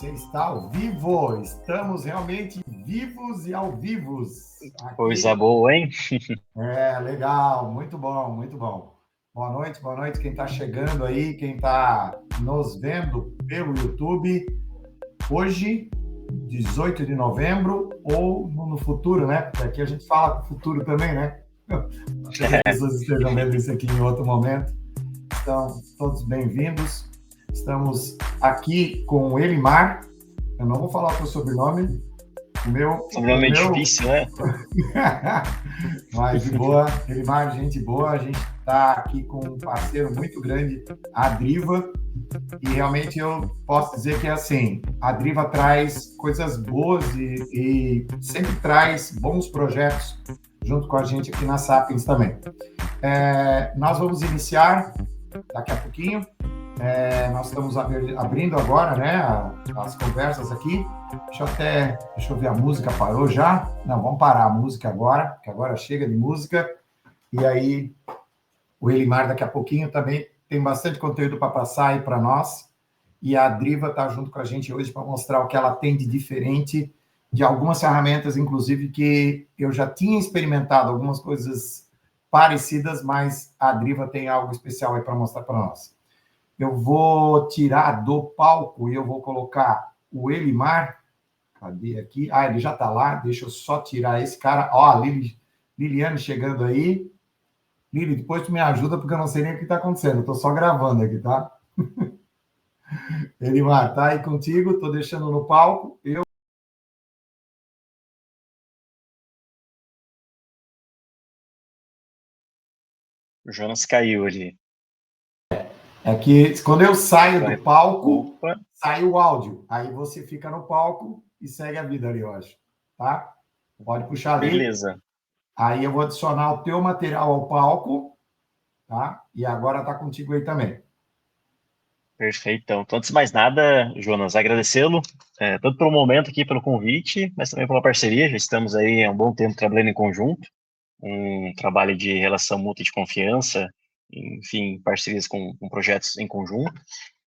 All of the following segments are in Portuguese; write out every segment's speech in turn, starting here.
Você está ao vivo, estamos realmente vivos e ao vivos. Aqui. Coisa boa, hein? Legal, muito bom, muito bom. Boa noite quem está chegando aí, quem está nos vendo pelo YouTube. Hoje, 18 de novembro, ou no futuro, né? Porque aqui a gente fala com o futuro também, né? As pessoas estejam vendo isso aqui em outro momento. Então, todos bem-vindos. Estamos aqui com o Elimar. Eu não vou falar o teu sobrenome. Sobrenome é difícil, né? Mas de boa, Elimar, gente boa. A gente está aqui com um parceiro muito grande, a Driva. E realmente eu posso dizer que é assim, a Driva traz coisas boas e sempre traz bons projetos junto com a gente aqui na Sapiens também. Nós vamos iniciar daqui a pouquinho. Nós estamos abrindo agora, né, as conversas aqui. Deixa eu ver, a música parou já? Não, vamos parar a música agora, que agora chega de música. E aí, o Elimar daqui a pouquinho também tem bastante conteúdo para passar aí para nós. E a Driva está junto com a gente hoje para mostrar o que ela tem de diferente de algumas ferramentas, inclusive, que eu já tinha experimentado algumas coisas parecidas, mas a Driva tem algo especial aí para mostrar para nós. Eu vou tirar do palco e eu vou colocar o Elimar. Cadê aqui? Ele já está lá. Deixa eu só tirar esse cara. Ó, Liliane chegando aí. Lili, depois tu me ajuda, porque eu não sei nem o que está acontecendo. Eu estou só gravando aqui, tá? Elimar, tá aí contigo. Estou deixando no palco. O Jonas caiu ali. É que quando eu saio do palco, Opa. sai o áudio. Aí você fica no palco e segue a vida ali, eu acho. Tá? Pode puxar ali. Beleza. Aí eu vou adicionar o teu material ao palco, tá? E agora tá contigo aí também. Perfeito. Então, antes de mais nada, Jonas, agradecê-lo, tanto pelo momento aqui, pelo convite, mas também pela parceria. Já estamos aí há um bom tempo trabalhando em conjunto, um trabalho de relação mútua e de confiança, enfim, parcerias com projetos em conjunto.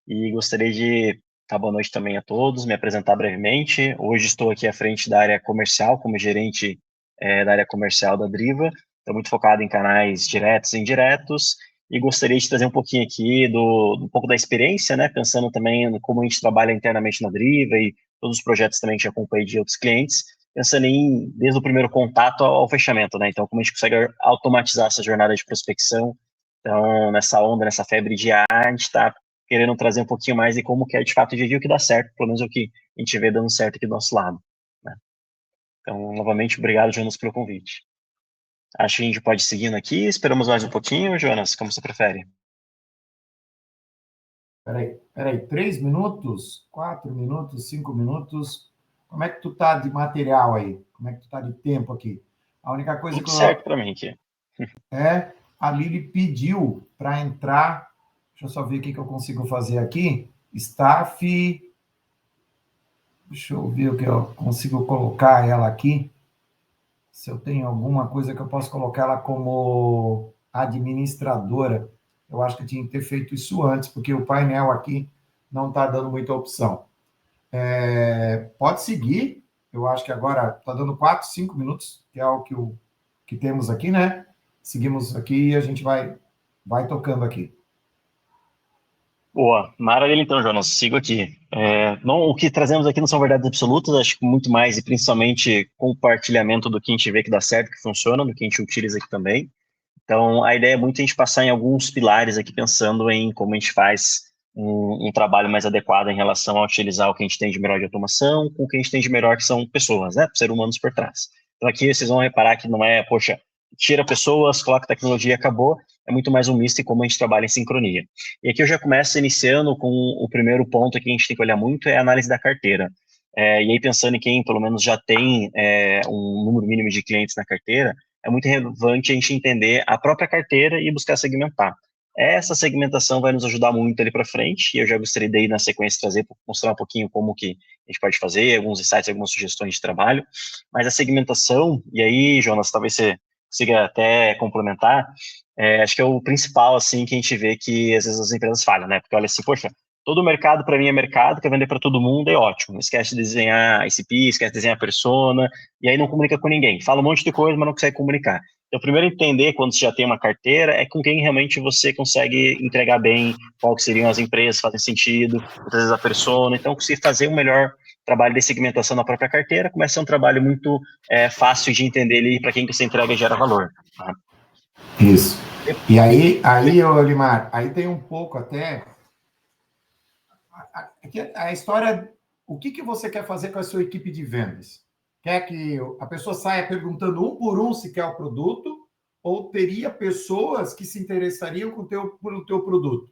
E gostaria de dar boa noite também a todos, me apresentar brevemente. Hoje estou aqui à frente da área comercial, como gerente da área comercial da Driva. Estou muito focado em canais diretos e indiretos e gostaria de trazer um pouquinho aqui um pouco da experiência, né? Pensando também em como a gente trabalha internamente na Driva e todos os projetos também que já acompanhei de outros clientes, pensando desde o primeiro contato ao fechamento, né? Então, como a gente consegue automatizar essa jornada de prospecção. Então, nessa onda, nessa febre de ar, a gente está querendo trazer um pouquinho mais de como que é de fato de ver o que dá certo, pelo menos o que a gente vê dando certo aqui do nosso lado, né? Então, novamente, obrigado, Jonas, pelo convite. Acho que a gente pode ir seguindo aqui, esperamos mais um pouquinho, Jonas, como você prefere? Peraí, 3 minutos, 4 minutos, 5 minutos. Como é que tu tá de material aí? Como é que tu tá de tempo aqui? A única coisa Tudo certo para mim aqui. A Lili pediu para entrar. Deixa eu só ver o que eu consigo fazer aqui. Staff. Deixa eu ver o que eu consigo colocar ela aqui. Se eu tenho alguma coisa que eu posso colocar ela como administradora. Eu acho que eu tinha que ter feito isso antes, porque o painel aqui não está dando muita opção. Pode seguir. Eu acho que agora está dando 4, 5 minutos, que é o que temos aqui, né? Seguimos aqui e a gente vai tocando aqui. Boa, maravilha então, Jonas, sigo aqui. O que trazemos aqui não são verdades absolutas, acho que muito mais e principalmente compartilhamento do que a gente vê que dá certo, que funciona, do que a gente utiliza aqui também. Então, a ideia é muito a gente passar em alguns pilares aqui, pensando em como a gente faz um trabalho mais adequado em relação a utilizar o que a gente tem de melhor de automação com o que a gente tem de melhor que são pessoas, né? Seres humanos por trás. Então, aqui vocês vão reparar que não é, poxa, tira pessoas, coloca tecnologia e acabou. É muito mais um misto e como a gente trabalha em sincronia. E aqui eu já começo iniciando com o primeiro ponto que a gente tem que olhar muito, é a análise da carteira. E aí, pensando em quem, pelo menos, já tem um número mínimo de clientes na carteira, é muito relevante a gente entender a própria carteira e buscar segmentar. Essa segmentação vai nos ajudar muito ali para frente, e eu já gostaria de ir na sequência trazer, mostrar um pouquinho como que a gente pode fazer, alguns insights, algumas sugestões de trabalho, mas a segmentação, e aí, Jonas, talvez você consiga até complementar, acho que é o principal, assim, que a gente vê que às vezes as empresas falham, né? Porque olha assim, poxa, todo mercado para mim é mercado, quer vender para todo mundo, é ótimo. Não esquece de desenhar ICP, esquece de desenhar persona, e aí não comunica com ninguém. Fala um monte de coisa, mas não consegue comunicar. Então, primeiro entender quando você já tem uma carteira é com quem realmente você consegue entregar bem, qual que seriam as empresas que fazem sentido, muitas vezes a persona. Então, conseguir fazer um melhor trabalho de segmentação na própria carteira, começa a ser um trabalho muito fácil de entender ali para quem que você entrega e gera valor. Tá? Isso. E aí, Olimar, aí tem um pouco até a história, o que você quer fazer com a sua equipe de vendas? Quer que a pessoa saia perguntando um por um se quer o produto, ou teria pessoas que se interessariam pelo teu produto?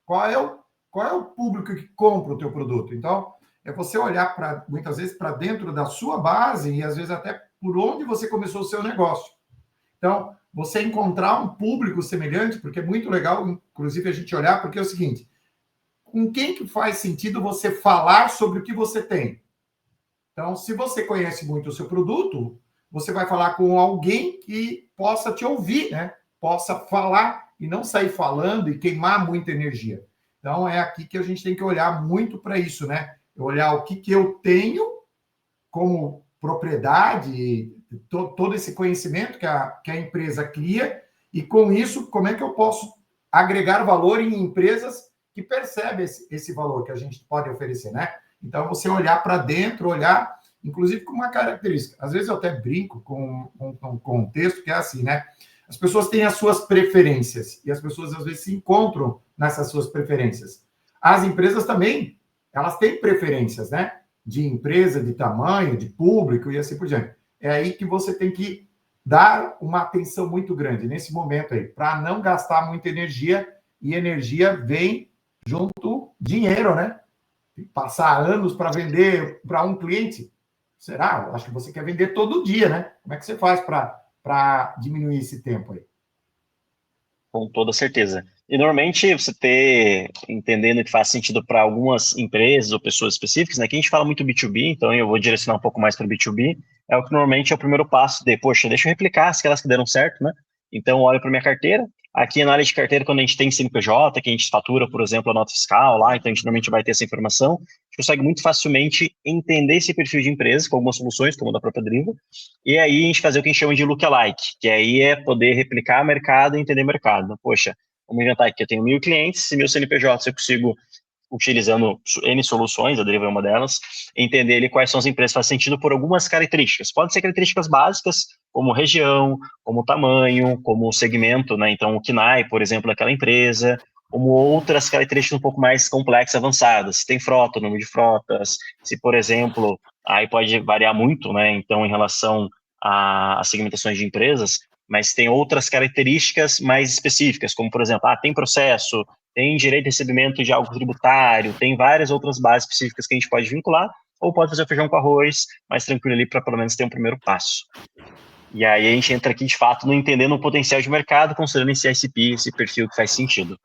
Qual é o público que compra o teu produto? Então, é você olhar muitas vezes para dentro da sua base e às vezes até por onde você começou o seu negócio. Então, você encontrar um público semelhante, porque é muito legal, inclusive, a gente olhar, porque é o seguinte, com quem que faz sentido você falar sobre o que você tem? Então, se você conhece muito o seu produto, você vai falar com alguém que possa te ouvir, né? Possa falar e não sair falando e queimar muita energia. Então, é aqui que a gente tem que olhar muito para isso, né? Olhar o que eu tenho como propriedade, todo esse conhecimento que a empresa cria, e com isso, como é que eu posso agregar valor em empresas que percebem esse valor que a gente pode oferecer, né? Então, você olhar para dentro, olhar, inclusive, com uma característica. Às vezes eu até brinco com um contexto que é assim, né? As pessoas têm as suas preferências, e as pessoas, às vezes, se encontram nessas suas preferências. As empresas também, elas têm preferências, né? De empresa, de tamanho, de público e assim por diante. É aí que você tem que dar uma atenção muito grande nesse momento aí, para não gastar muita energia, e energia vem junto dinheiro, né? Passar anos para vender para um cliente. Será? Acho que você quer vender todo dia, né? Como é que você faz para diminuir esse tempo aí? Com toda certeza. E normalmente você entendendo que faz sentido para algumas empresas ou pessoas específicas, né? Que a gente fala muito B2B, então eu vou direcionar um pouco mais para B2B, é o que normalmente é o primeiro passo de, poxa, deixa eu replicar aquelas que deram certo, né? Então, eu olho para minha carteira. Aqui na área de carteira, quando a gente tem CNPJ, que a gente fatura, por exemplo, a nota fiscal lá, então a gente normalmente vai ter essa informação, a gente consegue muito facilmente entender esse perfil de empresa com algumas soluções, como a da própria Driva, e aí a gente fazer o que a gente chama de lookalike, que aí é poder replicar mercado e entender mercado. Poxa, vamos inventar aqui, eu tenho 1.000 clientes, e 1.000 CNPJs, eu consigo, utilizando N soluções, a Driva é uma delas, entender ali quais são as empresas que fazem sentido por algumas características. Podem ser características básicas, como região, como tamanho, como segmento, né? Então, o KNAI, por exemplo, daquela empresa, como outras características um pouco mais complexas, avançadas. Se tem frota, número de frotas, se, por exemplo, aí pode variar muito, né? Então, em relação às segmentações de empresas, mas tem outras características mais específicas, como, por exemplo, tem processo, tem direito de recebimento de algo tributário, tem várias outras bases específicas que a gente pode vincular, ou pode fazer o feijão com arroz, mais tranquilo ali, para pelo menos ter um primeiro passo. E aí a gente entra aqui, de fato, no entendendo o potencial de mercado, considerando esse ICP, esse perfil que faz sentido.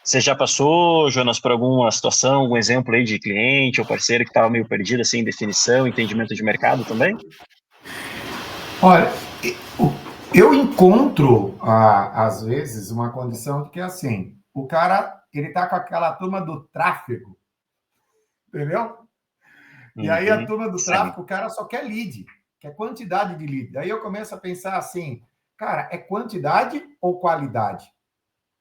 Você já passou, Jonas, por alguma situação, algum exemplo aí de cliente ou parceiro que estava meio perdido, assim, em definição, entendimento de mercado também? Olha, eu encontro, às vezes, uma condição de que, assim, o cara, ele tá com aquela turma do tráfego, entendeu? E aí a turma do tráfego, o cara só quer lead, quer quantidade de lead. Daí eu começo a pensar assim, cara, é quantidade ou qualidade?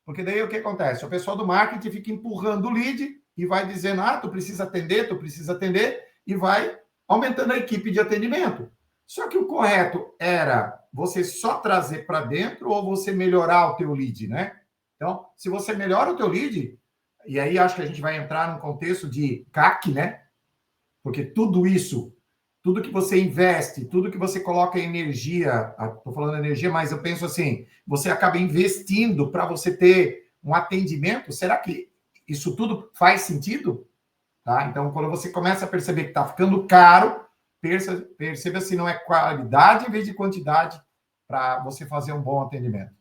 Porque daí o que acontece? O pessoal do marketing fica empurrando o lead e vai dizendo, tu precisa atender, e vai aumentando a equipe de atendimento. Só que o correto era você só trazer para dentro ou você melhorar o teu lead, né? Então, se você melhora o teu lead, e aí acho que a gente vai entrar num contexto de CAC, né? Porque tudo isso, tudo que você investe, tudo que você coloca em energia, estou falando energia, mas eu penso assim, você acaba investindo para você ter um atendimento, será que isso tudo faz sentido? Tá? Então, quando você começa a perceber que está ficando caro, perceba se não é qualidade em vez de quantidade para você fazer um bom atendimento.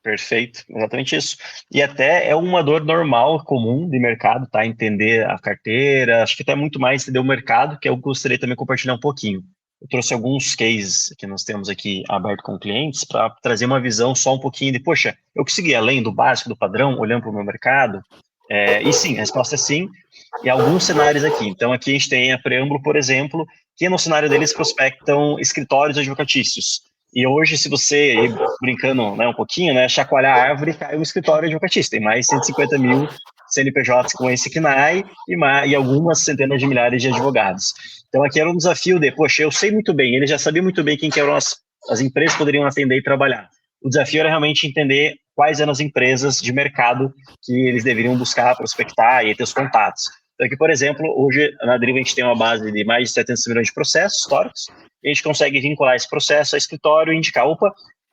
Perfeito, exatamente isso. E até é uma dor normal, comum de mercado, tá? Entender a carteira, acho que até muito mais entender o mercado, que eu gostaria também de compartilhar um pouquinho. Eu trouxe alguns cases que nós temos aqui aberto com clientes para trazer uma visão só um pouquinho de, poxa, eu consegui além do básico, do padrão, olhando para o meu mercado, E sim, a resposta é sim, e alguns cenários aqui. Então, aqui a gente tem a Preâmbulo, por exemplo, que no cenário deles prospectam escritórios advocatícios. E hoje, se você, brincando, né, um pouquinho, né, chacoalhar a árvore, cai um escritório advocatício. Tem mais de 150 mil CNPJs com esse CNAE e algumas centenas de milhares de advogados. Então, aqui era um desafio de, poxa, eu sei muito bem, ele já sabia muito bem quem que eram as empresas que poderiam atender e trabalhar. O desafio era realmente entender quais eram as empresas de mercado que eles deveriam buscar, prospectar e ter os contatos. Então, aqui, por exemplo, hoje na Driva a gente tem uma base de mais de 700 milhões de processos históricos, e a gente consegue vincular esse processo a escritório e indicar, opa,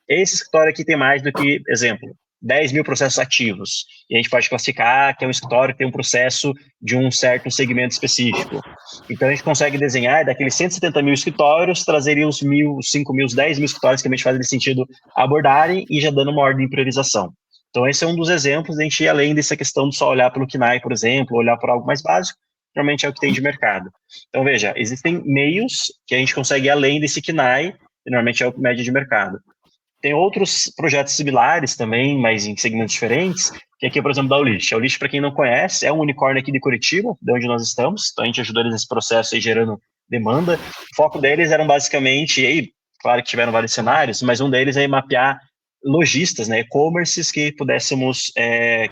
esse escritório aqui tem mais do que, exemplo, 10 mil processos ativos, e a gente pode classificar que é um escritório que tem um processo de um certo segmento específico. Então, a gente consegue desenhar, daqueles 170 mil escritórios, trazer os 1.000, 5.000, 10 mil escritórios que a gente faz sentido abordarem e já dando uma ordem de priorização. Então, esse é um dos exemplos, a gente ir além dessa questão de só olhar pelo KNAI, por exemplo, olhar por algo mais básico, realmente é o que tem de mercado. Então, veja, existem meios que a gente consegue ir além desse KNAI, que normalmente é o médio de mercado. Tem outros projetos similares também, mas em segmentos diferentes, que aqui é, por exemplo, da Ulish. A Ulish, para quem não conhece, é um unicórnio aqui de Curitiba, de onde nós estamos, então a gente ajudou eles nesse processo aí, gerando demanda. O foco deles eram basicamente, e aí, claro que tiveram vários cenários, mas um deles é mapear lojistas, né, e-commerces que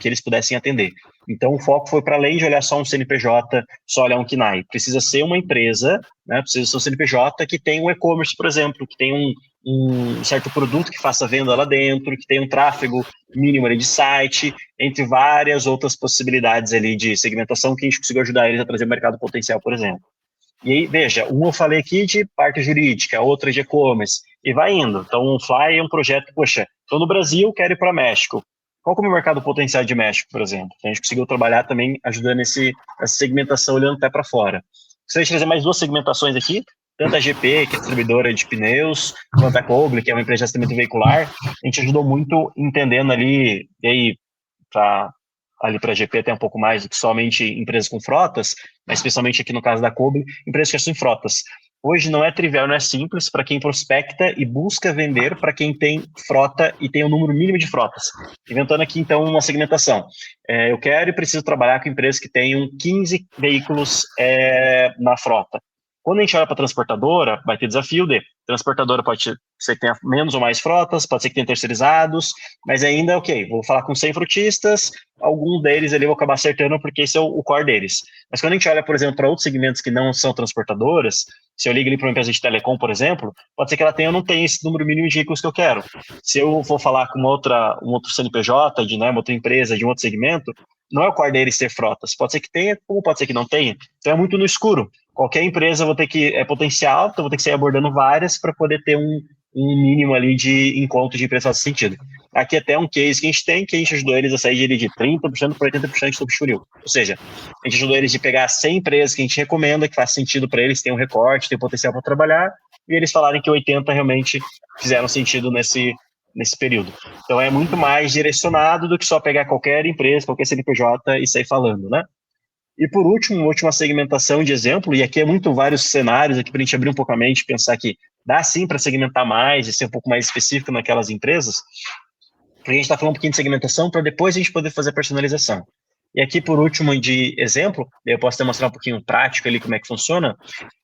eles pudessem atender. Então, o foco foi para além de olhar só um CNPJ, só olhar um KNAI. Precisa ser uma empresa, né, precisa ser um CNPJ que tem um e-commerce, por exemplo, que tem um certo produto que faça venda lá dentro, que tem um tráfego mínimo ali de site, entre várias outras possibilidades ali de segmentação que a gente conseguiu ajudar eles a trazer mercado potencial, por exemplo. E aí, veja, eu falei aqui de parte jurídica, outra de e-commerce, e vai indo. Então, o Fly é um projeto, poxa, estou no Brasil, quero ir para México. Qual que é o meu mercado potencial de México, por exemplo? A gente conseguiu trabalhar também ajudando essa segmentação, olhando até para fora. Gostaria de trazer mais duas segmentações aqui, tanto a GP, que é distribuidora de pneus, quanto a Coble, que é uma empresa de assestamento veicular. A gente ajudou muito entendendo ali, e aí, ali para a GP até um pouco mais do que somente empresas com frotas, mas especialmente aqui no caso da Coble, empresas que assuem frotas. Hoje não é trivial, não é simples para quem prospecta e busca vender para quem tem frota e tem um número mínimo de frotas. Inventando aqui, então, uma segmentação. Eu quero e preciso trabalhar com empresas que tenham 15 veículos na frota. Quando a gente olha para a transportadora, vai ter desafio de transportadora pode ser que tenha menos ou mais frotas, pode ser que tenha terceirizados, mas ainda, ok, vou falar com 100 frotistas, algum deles ali eu vou acabar acertando porque esse é o core deles. Mas quando a gente olha, por exemplo, para outros segmentos que não são transportadoras, se eu ligo ali para uma empresa de telecom, por exemplo, pode ser que ela tenha ou não tenha esse número mínimo de veículos que eu quero. Se eu for falar com um outro CNPJ, de uma outra empresa, de um outro segmento, não é o core deles ter frotas. Pode ser que tenha, como pode ser que não tenha. Então é muito no escuro. Qualquer empresa eu vou ter que, potencial, então eu vou ter que sair abordando várias para poder ter um mínimo ali de encontro de empresa nesse sentido. Aqui até um case que a gente ajudou eles a sair de 30% para 80% do funil. Ou seja, a gente ajudou eles de pegar 100 empresas que a gente recomenda, que faz sentido para eles, tem um recorte, tem potencial para trabalhar, e eles falarem que 80 realmente fizeram sentido nesse período. Então é muito mais direcionado do que só pegar qualquer empresa, qualquer CNPJ e sair falando, né? E por último, uma última segmentação de exemplo, e aqui é muito vários cenários aqui para a gente abrir um pouco a mente, pensar que dá sim para segmentar mais e ser um pouco mais específico naquelas empresas, porque a gente está falando um pouquinho de segmentação para depois a gente poder fazer personalização. E aqui, por último, de exemplo, eu posso demonstrar um pouquinho prático ali como é que funciona,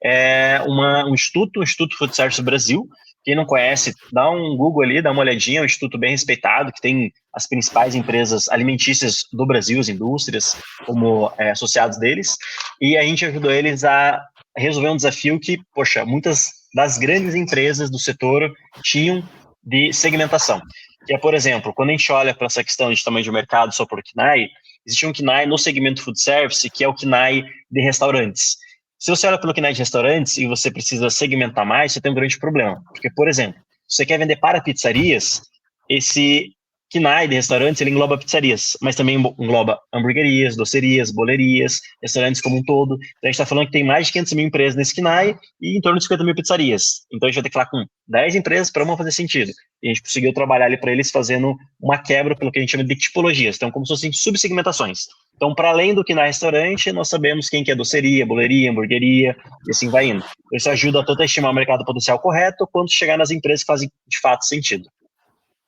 é o Instituto Food Service Brasil. Quem não conhece, dá um Google ali, dá uma olhadinha, é um instituto bem respeitado, que tem as principais empresas alimentícias do Brasil, as indústrias, como associados deles, e a gente ajudou eles a resolver um desafio que, poxa, muitas das grandes empresas do setor tinham de segmentação. Que é, por exemplo, quando a gente olha para essa questão de tamanho de mercado só por KNAI, existe um KNAI no segmento food service, que é o KNAI de restaurantes. Se você olha pelo KNAI de restaurantes e você precisa segmentar mais, você tem um grande problema. Porque, por exemplo, se você quer vender para pizzarias, esse KNAI de restaurantes, ele engloba pizzarias, mas também engloba hamburguerias, docerias, bolerias, restaurantes como um todo. Então, a gente está falando que tem mais de 500 mil empresas nesse KNAI e em torno de 50 mil pizzarias. Então, a gente vai ter que falar com 10 empresas para uma fazer sentido. E a gente conseguiu trabalhar ali para eles fazendo uma quebra pelo que a gente chama de tipologias. Então, como se fossem subsegmentações. Então, para além do KNAI restaurante, nós sabemos quem que é doceria, boleria, hamburgueria, e assim vai indo. Isso ajuda tanto a estimar o mercado potencial correto, quanto chegar nas empresas que fazem de fato sentido.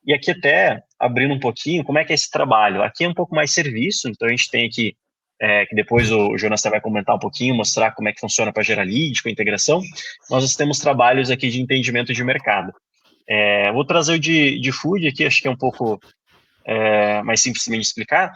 E aqui até abrindo um pouquinho, como é que é esse trabalho? Aqui é um pouco mais serviço, então a gente tem aqui, que depois o Jonas vai comentar um pouquinho, mostrar como é que funciona para gerar lead, com a integração. Nós temos trabalhos aqui de entendimento de mercado. Vou trazer o de food aqui, acho que é um pouco mais simples de explicar,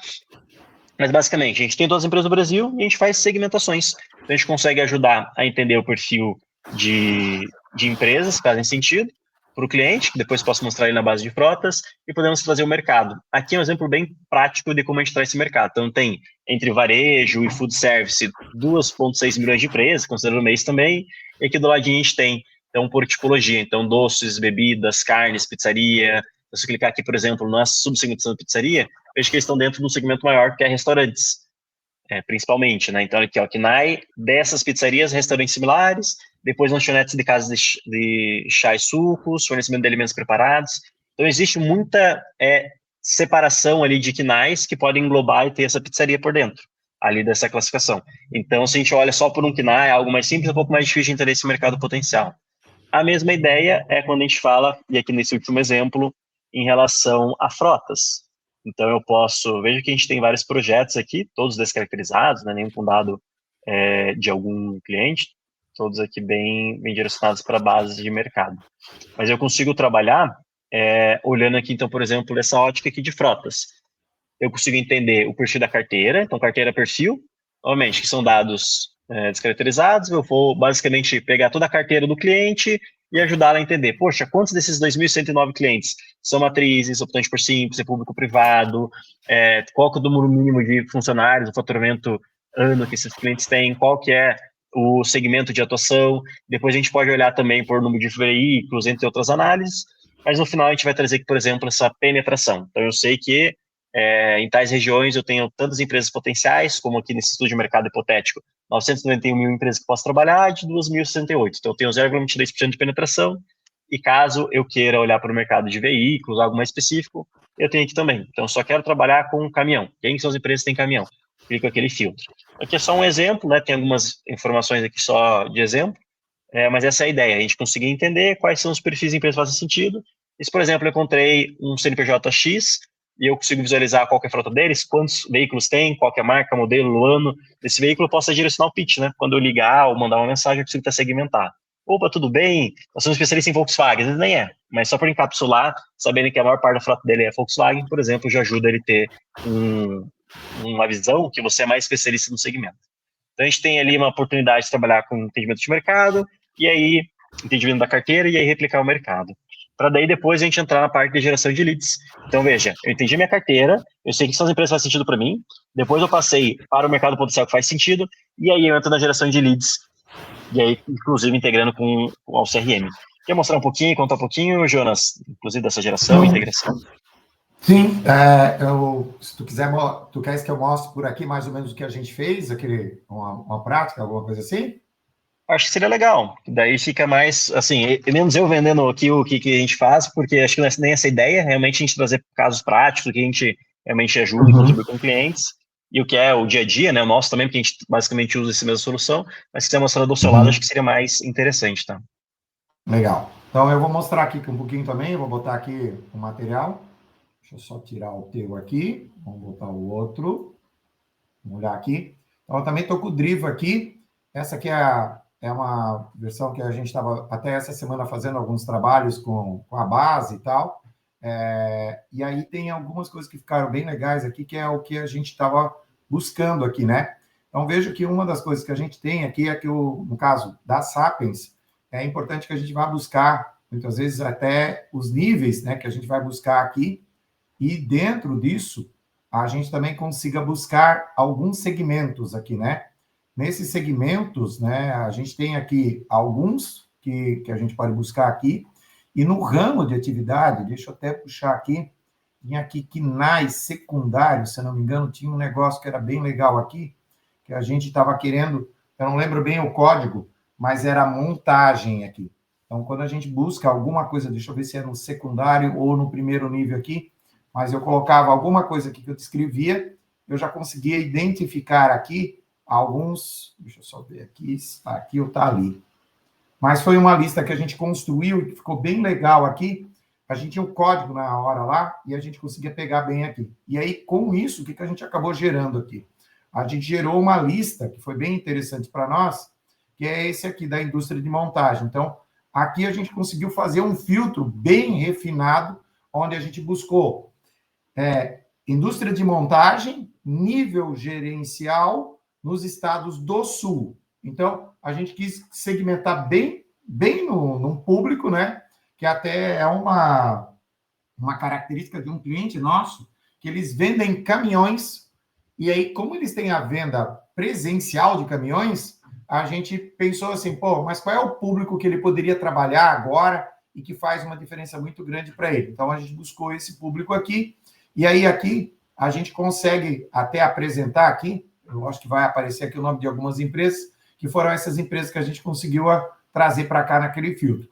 mas basicamente, a gente tem todas as empresas do Brasil e a gente faz segmentações. Então a gente consegue ajudar a entender o perfil de empresas que fazem sentido para o cliente, que depois posso mostrar ele na base de frotas, e podemos trazer o mercado. Aqui é um exemplo bem prático de como a gente traz esse mercado. Então tem entre varejo e food service 2,6 milhões de empresas, considerando o mês também, e aqui do ladinho a gente tem, então, por tipologia, então doces, bebidas, carnes, pizzaria. Se eu clicar aqui, por exemplo, na subsegmentação da pizzaria, vejo que eles estão dentro de um segmento maior, que é restaurantes, principalmente, né? Então, aqui, ó, KNAI, dessas pizzarias, restaurantes similares, depois lanchonetes de casas de chá e sucos, fornecimento de alimentos preparados. Então, existe muita separação ali de KNAIs que podem englobar e ter essa pizzaria por dentro, ali dessa classificação. Então, se a gente olha só por um KNAI, algo mais simples, é um pouco mais difícil de entender esse mercado potencial. A mesma ideia é quando a gente fala, e aqui nesse último exemplo, em relação a frotas. Então, eu posso... Veja que a gente tem vários projetos aqui, todos descaracterizados, né, nenhum com dado de algum cliente, todos aqui bem direcionados para a base de mercado. Mas eu consigo trabalhar olhando aqui, então, por exemplo, essa ótica aqui de frotas. Eu consigo entender o perfil da carteira, então, carteira-perfil, obviamente, que são dados descaracterizados, eu vou basicamente pegar toda a carteira do cliente e ajudá-la a entender, poxa, quantos desses 2.109 clientes são matrizes, optantes por simples, é público-privado, qual que é o número mínimo de funcionários, o faturamento ano que esses clientes têm, qual que é o segmento de atuação, depois a gente pode olhar também por número de veículos, entre outras análises, mas no final a gente vai trazer aqui, por exemplo, essa penetração. Então eu sei que em tais regiões eu tenho tantas empresas potenciais, como aqui nesse estudo de mercado hipotético, 991 mil empresas que posso trabalhar, de 2.068. Então, eu tenho 0,22% de penetração, e caso eu queira olhar para o mercado de veículos, algo mais específico, eu tenho aqui também. Então, só quero trabalhar com caminhão. Quem são as empresas que têm caminhão? Clico aquele filtro. Aqui é só um exemplo, né? Tem algumas informações aqui só de exemplo, mas essa é a ideia, a gente conseguir entender quais são os perfis de empresas que fazem sentido. E se, por exemplo, eu encontrei um CNPJ X, e eu consigo visualizar qual que é a frota deles, quantos veículos tem, qual que é a marca, modelo, ano desse veículo, eu posso direcionar o pitch, né? Quando eu ligar ou mandar uma mensagem, eu consigo até segmentar. Opa, tudo bem? Nós somos especialistas em Volkswagen. Às vezes nem é, mas só por encapsular, sabendo que a maior parte da frota dele é Volkswagen, por exemplo, já ajuda ele a ter uma visão que você é mais especialista no segmento. Então, a gente tem ali uma oportunidade de trabalhar com entendimento de mercado, e aí, entendimento da carteira, e aí replicar o mercado. Para daí depois a gente entrar na parte de geração de leads. Então, veja, eu entendi minha carteira, eu sei que são as empresas que fazem sentido para mim, depois eu passei para o mercado potencial que faz sentido, e aí eu entro na geração de leads, e aí, inclusive, integrando com o CRM. Quer mostrar um pouquinho, contar um pouquinho, Jonas, inclusive dessa geração e integração? Sim, se tu quiser, tu queres que eu mostre por aqui mais ou menos o que a gente fez, uma prática, alguma coisa assim? Acho que seria legal. Daí fica mais, assim, menos eu vendendo aqui o que a gente faz, porque acho que não é nem essa ideia, realmente a gente trazer casos práticos, que a gente realmente ajuda e contribui com clientes, e o que é o dia a dia, né, o nosso também, porque a gente basicamente usa essa mesma solução, mas se quiser mostrar do seu lado, acho que seria mais interessante, tá? Legal. Então, eu vou mostrar aqui um pouquinho também, eu vou botar aqui o material. Deixa eu só tirar o teu aqui, vamos botar o outro. Vamos olhar aqui. Então, eu também estou com o Driva aqui. Essa aqui é uma versão que a gente estava até essa semana fazendo alguns trabalhos com a base e tal. E aí tem algumas coisas que ficaram bem legais aqui, que é o que a gente estava buscando aqui, né? Então, vejo que uma das coisas que a gente tem aqui é que, no caso da Sapiens, é importante que a gente vá buscar, muitas vezes, até os níveis, né, que a gente vai buscar aqui, e dentro disso, a gente também consiga buscar alguns segmentos aqui, né? Nesses segmentos, né, a gente tem aqui alguns que a gente pode buscar aqui, e no ramo de atividade, deixa eu até puxar aqui, tinha aqui KNAIs secundários, se eu não me engano, tinha um negócio que era bem legal aqui, que a gente estava querendo, eu não lembro bem o código, mas era a montagem aqui. Então, quando a gente busca alguma coisa, deixa eu ver se é no secundário ou no primeiro nível aqui, mas eu colocava alguma coisa aqui que eu descrevia, eu já conseguia identificar aqui alguns, deixa eu só ver aqui, está aqui ou está ali. Mas foi uma lista que a gente construiu e que ficou bem legal aqui, a gente tinha um código na hora lá e a gente conseguia pegar bem aqui. E aí, com isso, o que a gente acabou gerando aqui? A gente gerou uma lista que foi bem interessante para nós, que é esse aqui da indústria de montagem. Então, aqui a gente conseguiu fazer um filtro bem refinado, onde a gente buscou indústria de montagem, nível gerencial nos estados do Sul. Então, a gente quis segmentar bem num público, né? Que até é uma característica de um cliente nosso, que eles vendem caminhões, e aí, como eles têm a venda presencial de caminhões, a gente pensou assim, pô, mas qual é o público que ele poderia trabalhar agora e que faz uma diferença muito grande para ele? Então, a gente buscou esse público aqui, e aí aqui a gente consegue até apresentar aqui, eu acho que vai aparecer aqui o nome de algumas empresas, que foram essas empresas que a gente conseguiu trazer para cá naquele filtro.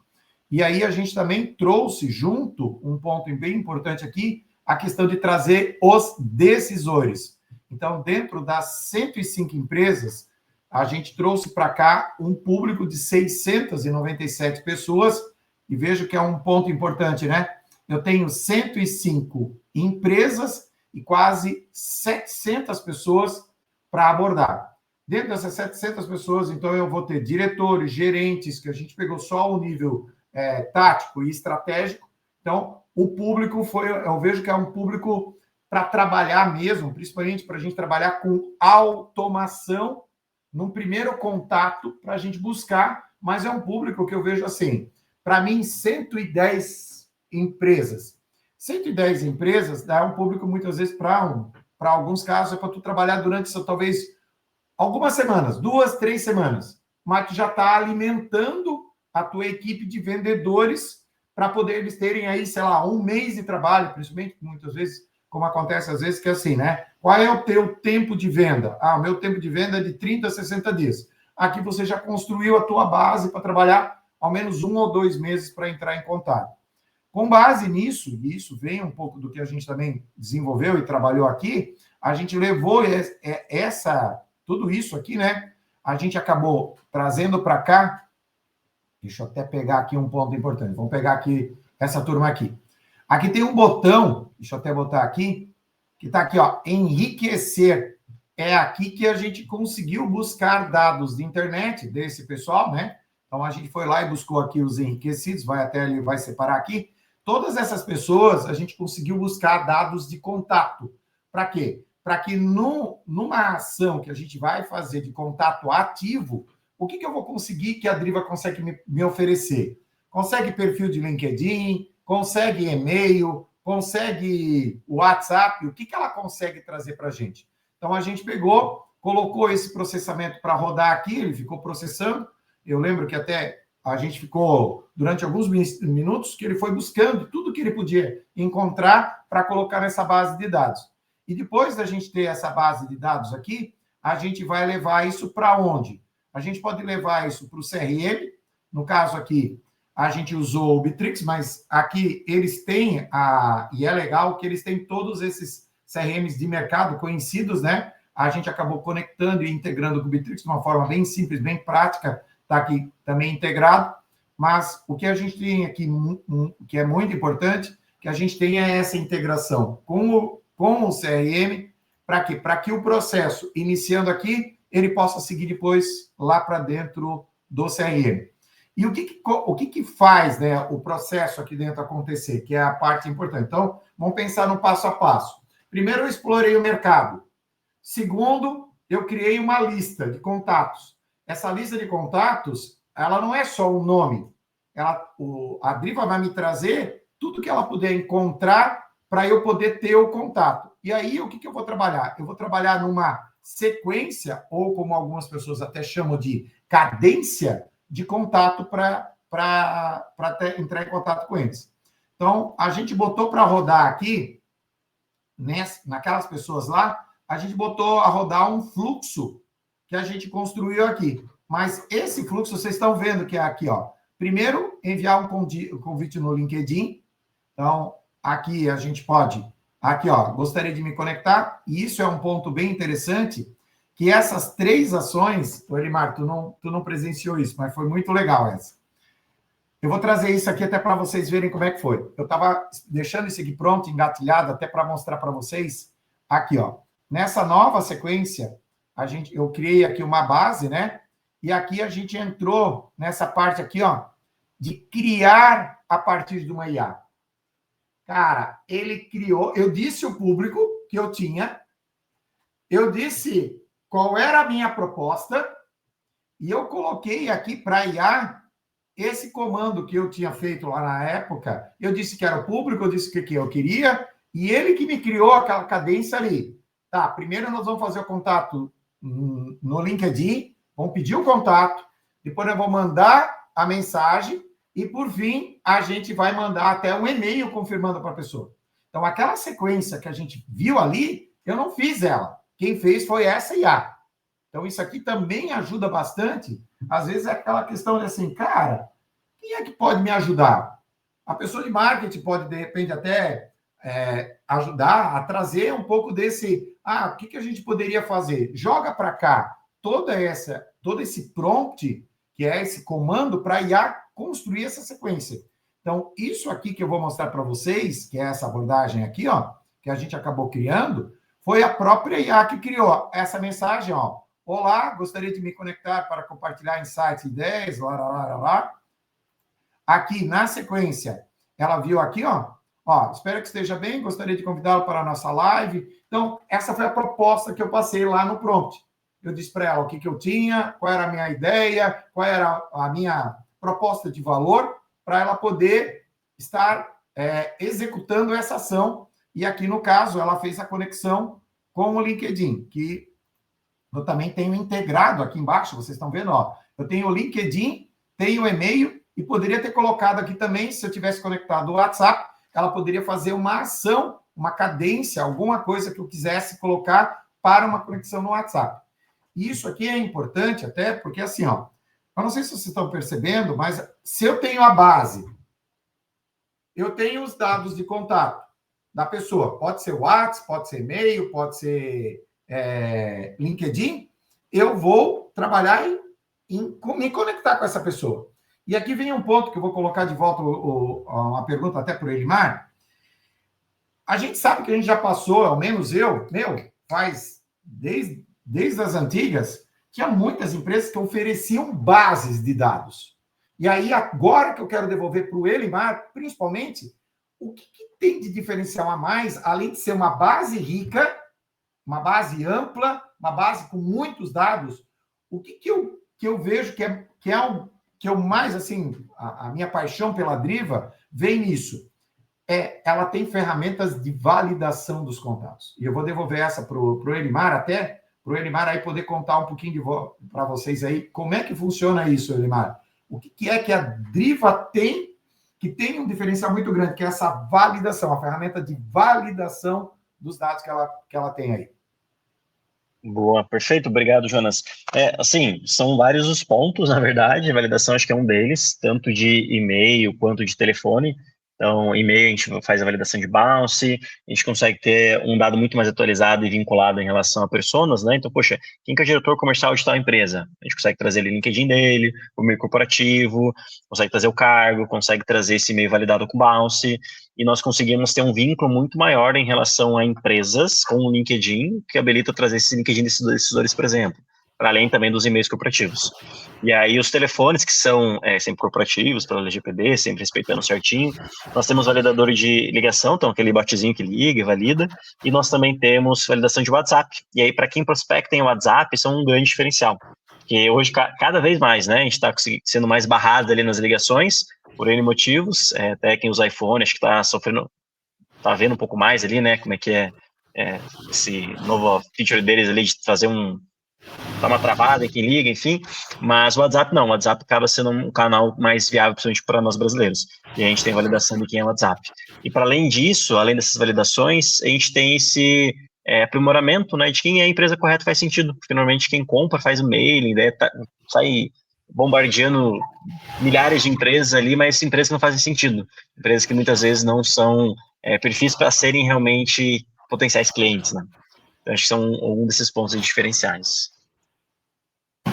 E aí a gente também trouxe junto, um ponto bem importante aqui, a questão de trazer os decisores. Então, dentro das 105 empresas, a gente trouxe para cá um público de 697 pessoas, e vejo que é um ponto importante, né? Eu tenho 105 empresas e quase 700 pessoas para abordar. Dentro dessas 700 pessoas, então, eu vou ter diretores, gerentes, que a gente pegou só o nível tático e estratégico. Então, o público eu vejo que é um público para trabalhar mesmo, principalmente para a gente trabalhar com automação num primeiro contato, para a gente buscar, mas é um público que eu vejo assim, para mim, 110 empresas. 110 empresas dá um público, muitas vezes, para alguns casos, é para tu trabalhar durante, talvez, algumas semanas, 2, 3 semanas, mas tu já está alimentando a tua equipe de vendedores para poder eles terem aí, sei lá, um mês de trabalho, principalmente, muitas vezes, como acontece às vezes, que é assim, né? Qual é o teu tempo de venda? Ah, o meu tempo de venda é de 30 a 60 dias. Aqui você já construiu a tua base para trabalhar ao menos 1 ou 2 meses para entrar em contato. Com base nisso, e isso vem um pouco do que a gente também desenvolveu e trabalhou aqui, a gente levou tudo isso aqui, né? A gente acabou trazendo para cá. Deixa eu até pegar aqui um ponto importante. Vamos pegar aqui essa turma aqui. Aqui tem um botão, deixa eu até botar aqui, que está aqui, ó, enriquecer. É aqui que a gente conseguiu buscar dados de internet desse pessoal, né? Então, a gente foi lá e buscou aqui os enriquecidos, vai até ali, vai separar aqui. Todas essas pessoas, a gente conseguiu buscar dados de contato. Para quê? Para que numa ação que a gente vai fazer de contato ativo, o que eu vou conseguir que a Driva consegue me oferecer? Consegue perfil de LinkedIn, consegue e-mail, consegue WhatsApp, o que ela consegue trazer para a gente? Então, a gente pegou, colocou esse processamento para rodar aqui, ele ficou processando. Eu lembro que até a gente ficou, durante alguns minutos, que ele foi buscando tudo que ele podia encontrar para colocar nessa base de dados. E depois da gente ter essa base de dados aqui, a gente vai levar isso para onde? A gente pode levar isso para o CRM, no caso aqui, a gente usou o Bitrix, mas aqui eles têm, e é legal que eles têm todos esses CRMs de mercado conhecidos, né? A gente acabou conectando e integrando com o Bitrix de uma forma bem simples, bem prática, está aqui também integrado, mas o que a gente tem aqui, que é muito importante, que a gente tenha essa integração com o CRM, para quê? Para que o processo, iniciando aqui, ele possa seguir depois lá para dentro do CRM. E o que faz, né, o processo aqui dentro acontecer, que é a parte importante. Então, vamos pensar no passo a passo. Primeiro, eu explorei o mercado. Segundo, eu criei uma lista de contatos. Essa lista de contatos, ela não é só um nome. A Driva vai me trazer tudo que ela puder encontrar para eu poder ter o contato. E aí, o que eu vou trabalhar? Eu vou trabalhar numa sequência, ou como algumas pessoas até chamam de cadência, de contato para entrar em contato com eles. Então, a gente botou para rodar aqui, naquelas pessoas lá, a gente botou a rodar um fluxo que a gente construiu aqui. Mas esse fluxo, vocês estão vendo que é aqui, ó. Primeiro, enviar um convite no LinkedIn. Então, aqui a gente pode... Aqui, ó, gostaria de me conectar. E isso é um ponto bem interessante, que essas 3 ações... Elimar, tu não presenciou isso, mas foi muito legal essa. Eu vou trazer isso aqui até para vocês verem como é que foi. Eu estava deixando isso aqui pronto, engatilhado, até para mostrar para vocês. Aqui, ó. Nessa nova sequência, eu criei aqui uma base, né? E aqui a gente entrou nessa parte aqui, ó, de criar a partir de uma IA. Cara, ele criou, eu disse o público que eu tinha, eu disse qual era a minha proposta, e eu coloquei aqui para a IA esse comando que eu tinha feito lá na época. Eu disse que era o público, eu disse que eu queria, e ele que me criou aquela cadência ali. Tá, primeiro nós vamos fazer o contato no LinkedIn, vamos pedir o contato, depois nós vamos mandar a mensagem, e, por fim, a gente vai mandar até um e-mail confirmando para a pessoa. Então, aquela sequência que a gente viu ali, eu não fiz ela. Quem fez foi essa IA. Então, isso aqui também ajuda bastante. Às vezes é aquela questão de assim, cara, quem é que pode me ajudar? A pessoa de marketing pode, de repente, até ajudar a trazer um pouco desse... o que a gente poderia fazer? Joga para cá todo esse prompt, que é esse comando, para a IA construir essa sequência. Então, isso aqui que eu vou mostrar para vocês, que é essa abordagem aqui, ó, que a gente acabou criando, foi a própria IA que criou essa mensagem, ó. Olá, gostaria de me conectar para compartilhar insights e ideias, lá. Aqui, na sequência, ela viu aqui, ó, espero que esteja bem, gostaria de convidá-lo para a nossa live. Então, essa foi a proposta que eu passei lá no prompt. Eu disse para ela o que eu tinha, qual era a minha ideia, qual era a minha proposta de valor, para ela poder estar executando essa ação. E aqui, no caso, ela fez a conexão com o LinkedIn, que eu também tenho integrado aqui embaixo, vocês estão vendo, ó. Eu tenho o LinkedIn, tenho o e-mail, e poderia ter colocado aqui também, se eu tivesse conectado o WhatsApp, ela poderia fazer uma ação, uma cadência, alguma coisa que eu quisesse colocar para uma conexão no WhatsApp. E isso aqui é importante até porque, assim, ó, eu não sei se vocês estão percebendo, mas se eu tenho a base, eu tenho os dados de contato da pessoa, pode ser WhatsApp, pode ser e-mail, pode ser LinkedIn, eu vou trabalhar em me conectar com essa pessoa. E aqui vem um ponto que eu vou colocar de volta uma pergunta até para o Elimar. A gente sabe que a gente já passou, ao menos faz desde as antigas, tinha muitas empresas que ofereciam bases de dados. E aí, agora que eu quero devolver para o Elimar, principalmente, o que tem de diferencial a mais, além de ser uma base rica, uma base ampla, uma base com muitos dados, o que eu vejo que é o mais, assim, a minha paixão pela Driva vem nisso. Ela tem ferramentas de validação dos contatos. E eu vou devolver essa para o Elimar até, para o Elimar aí poder contar um pouquinho para vocês aí como é que funciona isso, Elimar. O que é que a Driva tem, que tem um diferencial muito grande, que é essa validação, a ferramenta de validação dos dados que ela tem aí. Boa, perfeito, obrigado, Jonas. Assim, são vários os pontos, na verdade, a validação acho que é um deles, tanto de e-mail quanto de telefone. Então, e-mail a gente faz a validação de bounce, a gente consegue ter um dado muito mais atualizado e vinculado em relação a personas, né? Então, poxa, quem que é o diretor comercial de tal empresa? A gente consegue trazer ele o LinkedIn dele, o e-mail corporativo, consegue trazer o cargo, consegue trazer esse e-mail validado com bounce, e nós conseguimos ter um vínculo muito maior em relação a empresas com o LinkedIn, que habilita trazer esse LinkedIn desses decisores, por exemplo, para além também dos e-mails corporativos. E aí os telefones, que são sempre corporativos, pela LGPD, sempre respeitando certinho, nós temos validador de ligação, então aquele botzinho que liga e valida, e nós também temos validação de WhatsApp. E aí, para quem prospecta em WhatsApp, isso é um grande diferencial, porque hoje, cada vez mais, né, a gente está sendo mais barrado ali nas ligações, por N motivos, até quem usa iPhone, acho que está sofrendo, está vendo um pouco mais ali, né, como é que esse novo feature deles ali de fazer dá uma travada em quem liga, enfim, mas o WhatsApp não, o WhatsApp acaba sendo um canal mais viável, principalmente para nós brasileiros, e a gente tem validação de quem é WhatsApp. E para além disso, além dessas validações, a gente tem esse aprimoramento, né, de quem é a empresa correta faz sentido, porque normalmente quem compra faz o mailing, daí sai bombardeando milhares de empresas ali, mas empresas que não fazem sentido, empresas que muitas vezes não são perfis para serem realmente potenciais clientes, né. Então, acho que são um desses pontos diferenciais.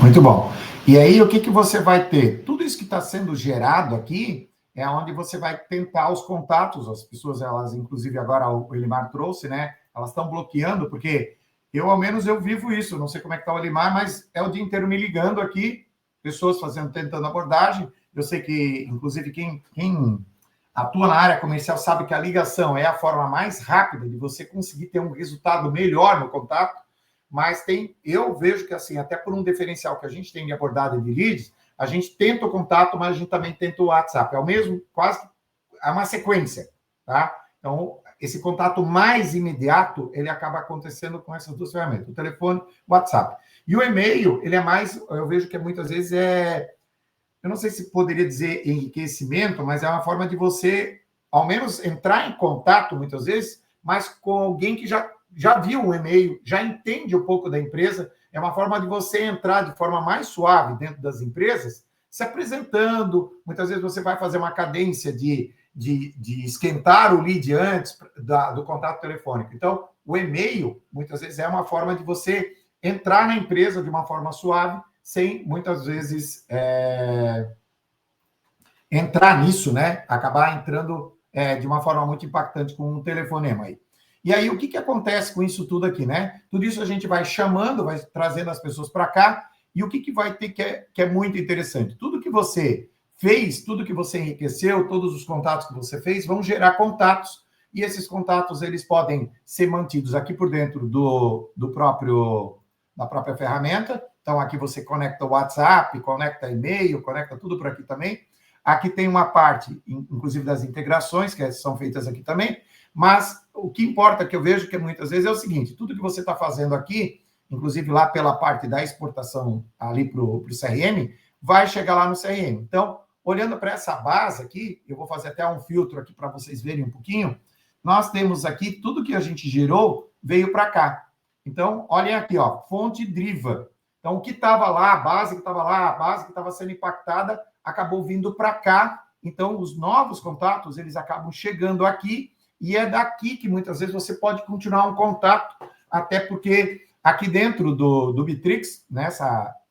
Muito bom. E aí, o que, que você vai ter? Tudo isso que está sendo gerado aqui é onde você vai tentar os contatos. As pessoas, elas, inclusive, agora o Elimar trouxe, né? Elas estão bloqueando, porque eu, ao menos, eu vivo isso. Não sei como é que está o Elimar, mas é o dia inteiro me ligando aqui, pessoas tentando abordagem. Eu sei que, inclusive, quem atua na área comercial sabe que a ligação é a forma mais rápida de você conseguir ter um resultado melhor no contato. Mas eu vejo que, assim, até por um diferencial que a gente tem de abordada de leads, a gente tenta o contato, mas a gente também tenta o WhatsApp. É o mesmo, quase, é uma sequência, tá? Então, esse contato mais imediato, ele acaba acontecendo com essas duas ferramentas, o telefone, o WhatsApp. E o e-mail, ele é mais, eu vejo que muitas vezes eu não sei se poderia dizer enriquecimento, mas é uma forma de você, ao menos, entrar em contato, muitas vezes, mas com alguém que já viu o e-mail, já entende um pouco da empresa, é uma forma de você entrar de forma mais suave dentro das empresas, se apresentando. Muitas vezes você vai fazer uma cadência de esquentar o lead antes do contato telefônico. Então, o e-mail, muitas vezes, é uma forma de você entrar na empresa de uma forma suave, sem, muitas vezes, entrar nisso, né? Acabar entrando de uma forma muito impactante com um telefonema aí. E aí, o que, que acontece com isso tudo aqui, né? Tudo isso a gente vai chamando, vai trazendo as pessoas para cá, e o que, que vai ter que é muito interessante? Tudo que você fez, tudo que você enriqueceu, todos os contatos que você fez, vão gerar contatos, e esses contatos, eles podem ser mantidos aqui por dentro da própria ferramenta. Então, aqui você conecta o WhatsApp, conecta e-mail, conecta tudo por aqui também. Aqui tem uma parte, inclusive, das integrações, que são feitas aqui também, mas o que importa, que eu vejo que muitas vezes é o seguinte, tudo que você está fazendo aqui, inclusive lá pela parte da exportação ali para o CRM, vai chegar lá no CRM. Então, olhando para essa base aqui, eu vou fazer até um filtro aqui para vocês verem um pouquinho, nós temos aqui, tudo que a gente gerou veio para cá. Então, olhem aqui, ó, fonte Driva. Então, o que estava lá, a base que estava lá, a base que estava sendo impactada, acabou vindo para cá. Então, os novos contatos, eles acabam chegando aqui, e é daqui que muitas vezes você pode continuar um contato, até porque aqui dentro do Bitrix,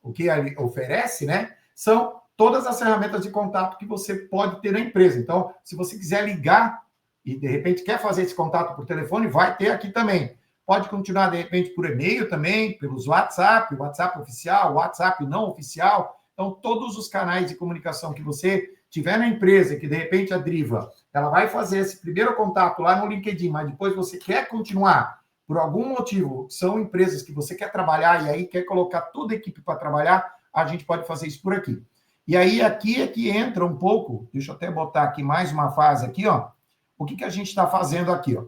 o que ele oferece, né, são todas as ferramentas de contato que você pode ter na empresa. Então, se você quiser ligar e, de repente, quer fazer esse contato por telefone, vai ter aqui também. Pode continuar, de repente, por e-mail também, pelos WhatsApp, WhatsApp oficial, WhatsApp não oficial. Então, todos os canais de comunicação que você tiver na empresa, que, de repente, a Driva, ela vai fazer esse primeiro contato lá no LinkedIn, mas depois você quer continuar, por algum motivo, são empresas que você quer trabalhar e aí quer colocar toda a equipe para trabalhar, a gente pode fazer isso por aqui. E aí, aqui é que entra um pouco, deixa eu até botar aqui mais uma fase aqui, ó. O que a gente está fazendo aqui, ó?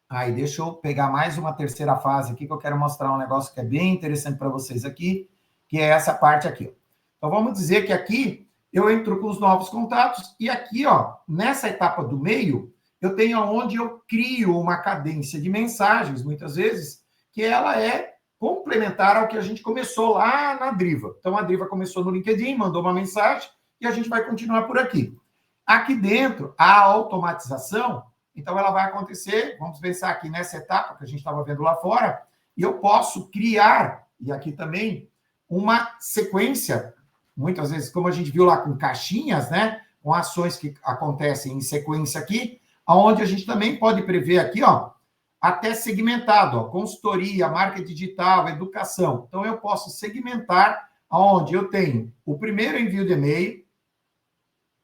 Aí, deixa eu pegar mais uma terceira fase aqui, que eu quero mostrar um negócio que é bem interessante para vocês aqui, que é essa parte aqui, ó. Então, vamos dizer que aqui eu entro com os novos contatos, e aqui, ó, nessa etapa do meio, eu tenho onde eu crio uma cadência de mensagens, muitas vezes, que ela é complementar ao que a gente começou lá na Driva. Então, a Driva começou no LinkedIn, mandou uma mensagem, e a gente vai continuar por aqui. Aqui dentro, a automatização, então ela vai acontecer, vamos pensar aqui nessa etapa que a gente estava vendo lá fora, e eu posso criar, e aqui também, uma sequência, muitas vezes, como a gente viu lá com caixinhas, né, com ações que acontecem em sequência aqui, onde a gente também pode prever aqui, ó, até segmentado, ó, consultoria, marca digital, educação. Então, eu posso segmentar onde eu tenho o primeiro envio de e-mail,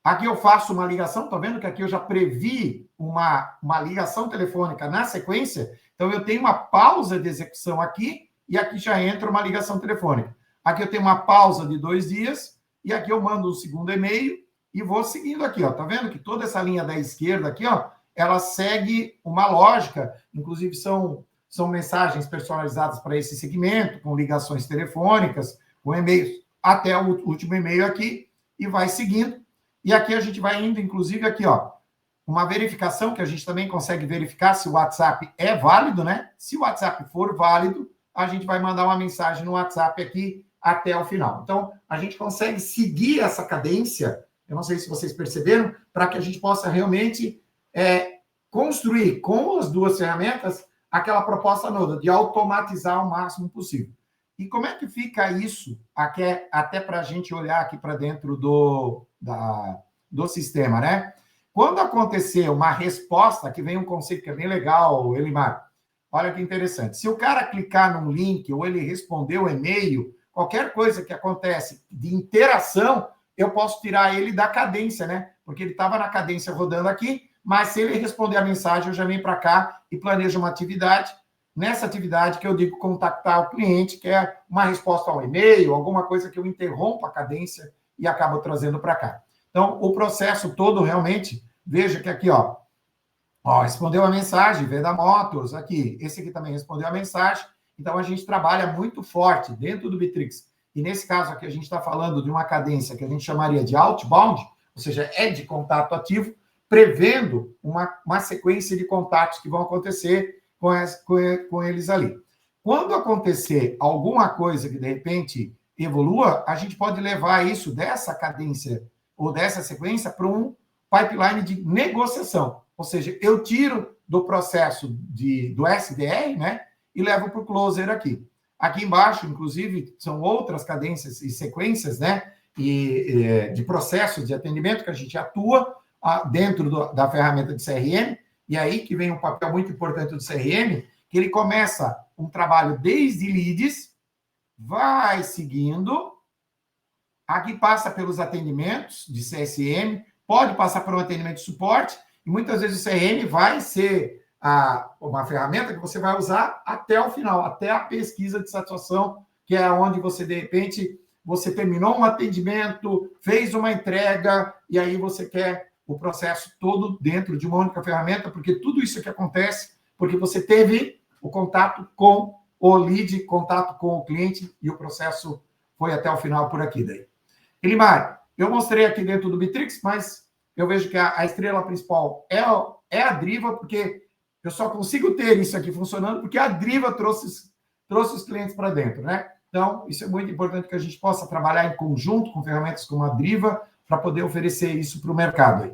aqui eu faço uma ligação, tá vendo que aqui eu já previ uma ligação telefônica na sequência, então eu tenho uma pausa de execução aqui, e aqui já entra uma ligação telefônica. Aqui eu tenho uma pausa de 2 dias, e aqui eu mando o segundo e-mail, e vou seguindo aqui, ó. Tá vendo que toda essa linha da esquerda aqui, ó, ela segue uma lógica, inclusive são mensagens personalizadas para esse segmento, com ligações telefônicas, com e-mails, até o último e-mail aqui, e vai seguindo. E aqui a gente vai indo, inclusive, aqui, ó, uma verificação que a gente também consegue verificar se o WhatsApp é válido, né? Se o WhatsApp for válido, a gente vai mandar uma mensagem no WhatsApp aqui até o final. Então, a gente consegue seguir essa cadência, eu não sei se vocês perceberam, para que a gente possa realmente construir com as duas ferramentas aquela proposta nova de automatizar o máximo possível. E como é que fica isso até para a gente olhar aqui para dentro do sistema, né? Quando acontecer uma resposta, que vem um conceito que é bem legal, Elimar, olha que interessante. Se o cara clicar num link ou ele responder o e-mail, qualquer coisa que acontece de interação, eu posso tirar ele da cadência, né? Porque ele estava na cadência rodando aqui, mas se ele responder a mensagem, eu já venho para cá e planejo uma atividade. Nessa atividade que eu digo contactar o cliente, que é uma resposta ao e-mail, alguma coisa que eu interrompo a cadência e acabo trazendo para cá. Então, o processo todo realmente, veja que aqui, ó, respondeu a mensagem, Veda Motors, aqui, esse aqui também respondeu a mensagem, então a gente trabalha muito forte dentro do Bitrix, e nesse caso aqui a gente está falando de uma cadência que a gente chamaria de outbound, ou seja, é de contato ativo, prevendo uma sequência de contatos que vão acontecer com eles ali. Quando acontecer alguma coisa que de repente evolua, a gente pode levar isso dessa cadência ou dessa sequência para um pipeline de negociação. Ou seja, eu tiro do processo do SDR, né, e levo para o closer aqui. Aqui embaixo, inclusive, são outras cadências e sequências, né, de processos de atendimento que a gente atua dentro da ferramenta de CRM, e aí que vem um papel muito importante do CRM, que ele começa um trabalho desde leads, vai seguindo, aqui passa pelos atendimentos de CSM, pode passar por um atendimento de suporte, e muitas vezes o CRM vai ser uma ferramenta que você vai usar até o final, até a pesquisa de satisfação, que é onde você, de repente, você terminou um atendimento, fez uma entrega, e aí você quer o processo todo dentro de uma única ferramenta, porque tudo isso que acontece, porque você teve o contato com o lead, contato com o cliente, e o processo foi até o final por aqui daí. Elimar, eu mostrei aqui dentro do Bitrix, mas eu vejo que a estrela principal é a Driva, porque eu só consigo ter isso aqui funcionando porque a Driva trouxe os clientes para dentro, né? Então, isso é muito importante que a gente possa trabalhar em conjunto com ferramentas como a Driva para poder oferecer isso para o mercado aí.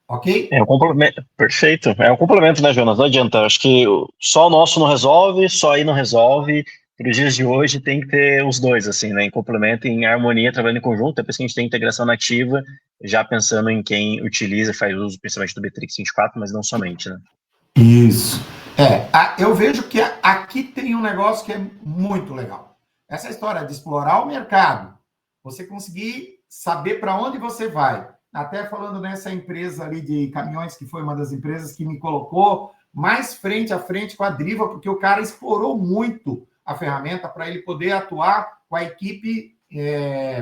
Ok? É um complemento, perfeito. É um complemento, né, Jonas? Não adianta. Acho que só o nosso não resolve, só aí não resolve. Para os dias de hoje tem que ter os dois, assim, né? Em complemento, em harmonia, trabalhando em conjunto. Depois que a gente tem integração nativa, já pensando em quem utiliza e faz uso, principalmente do Bitrix 24, mas não somente, né? Isso. Eu vejo que aqui tem um negócio que é muito legal. Essa história de explorar o mercado, você conseguir saber para onde você vai. Até falando nessa empresa ali de caminhões, que foi uma das empresas que me colocou mais frente a frente com a Driva, porque o cara explorou muito a ferramenta para ele poder atuar com a equipe,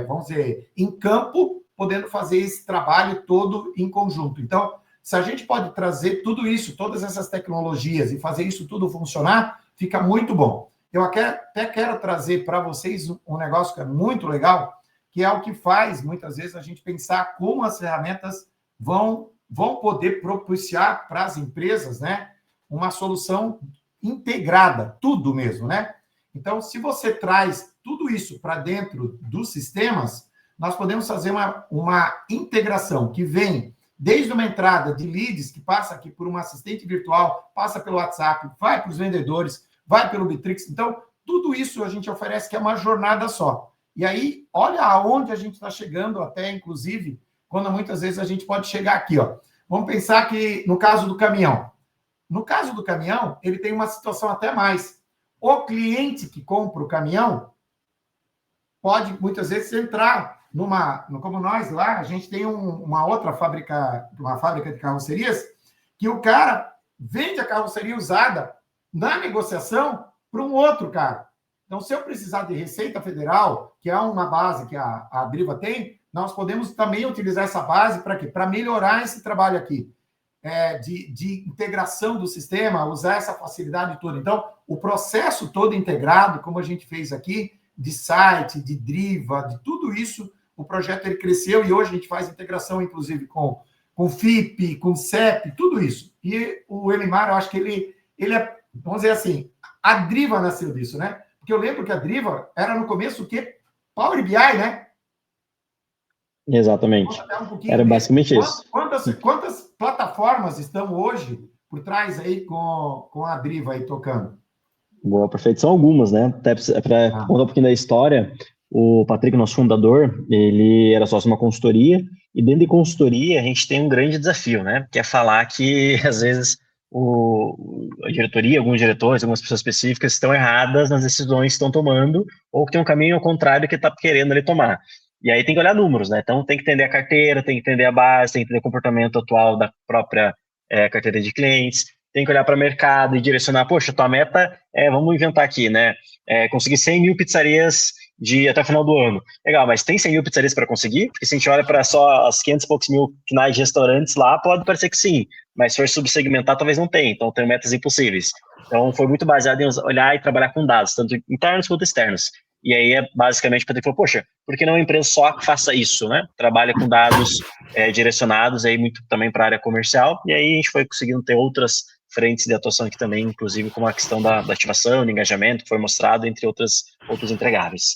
vamos dizer, em campo, podendo fazer esse trabalho todo em conjunto. Então, se a gente pode trazer tudo isso, todas essas tecnologias e fazer isso tudo funcionar, fica muito bom. Eu até quero trazer para vocês um negócio que é muito legal, que é o que faz, muitas vezes, a gente pensar como as ferramentas vão poder propiciar para as empresas, né, uma solução integrada, tudo mesmo, né? Então, se você traz tudo isso para dentro dos sistemas, nós podemos fazer uma integração que vem desde uma entrada de leads, que passa aqui por um assistente virtual, passa pelo WhatsApp, vai para os vendedores, vai pelo Bitrix. Então, tudo isso a gente oferece que é uma jornada só. E aí, olha aonde a gente está chegando até, inclusive, quando muitas vezes a gente pode chegar aqui, ó. Vamos pensar que no caso do caminhão. No caso do caminhão, ele tem uma situação até mais. O cliente que compra o caminhão pode, muitas vezes, entrar como nós lá, a gente tem uma outra fábrica, uma fábrica de carrocerias, que o cara vende a carroceria usada na negociação para um outro cara. Então, se eu precisar de Receita Federal, que é uma base que a Driva tem, nós podemos também utilizar essa base para quê? Para melhorar esse trabalho aqui, de integração do sistema, usar essa facilidade toda. Então, o processo todo integrado, como a gente fez aqui, de site, de Driva, de tudo isso, o projeto ele cresceu e hoje a gente faz integração, inclusive, com FIP, com CEP, tudo isso. E o Elimar, eu acho que ele é, vamos dizer assim, a Driva nasceu disso, né? Porque eu lembro que a Driva era no começo o quê? Power BI, né? Exatamente. Era basicamente isso. Quantas plataformas estão hoje por trás aí com a Driva aí tocando? Boa, perfeito. São algumas, né? Até para contar um pouquinho da história, o Patrick, nosso fundador, ele era sócio de uma consultoria, e dentro de consultoria a gente tem um grande desafio, né? Que é falar que, às vezes, a diretoria, alguns diretores, algumas pessoas específicas estão erradas nas decisões que estão tomando, ou que tem um caminho ao contrário que está querendo ali tomar. E aí tem que olhar números, né? Então tem que entender a carteira, tem que entender a base, tem que entender o comportamento atual da própria carteira de clientes, tem que olhar para o mercado e direcionar, poxa, tua meta vamos inventar aqui, né? Conseguir 100 mil pizzarias até o final do ano. Legal, mas tem 100 mil pizzarias para conseguir? Porque se a gente olha para só as 500 e poucos mil finais de restaurantes lá, pode parecer que sim, mas se for subsegmentar, talvez não tenha. Então, tem metas impossíveis. Então, foi muito baseado em olhar e trabalhar com dados, tanto internos quanto externos. E aí, basicamente, o Patrick falou, poxa, por que não uma empresa só que faça isso, né? Trabalha com dados direcionados aí muito também para a área comercial, e aí a gente foi conseguindo ter outras frentes de atuação aqui também, inclusive com a questão da ativação, do engajamento, que foi mostrado, entre outros entregáveis.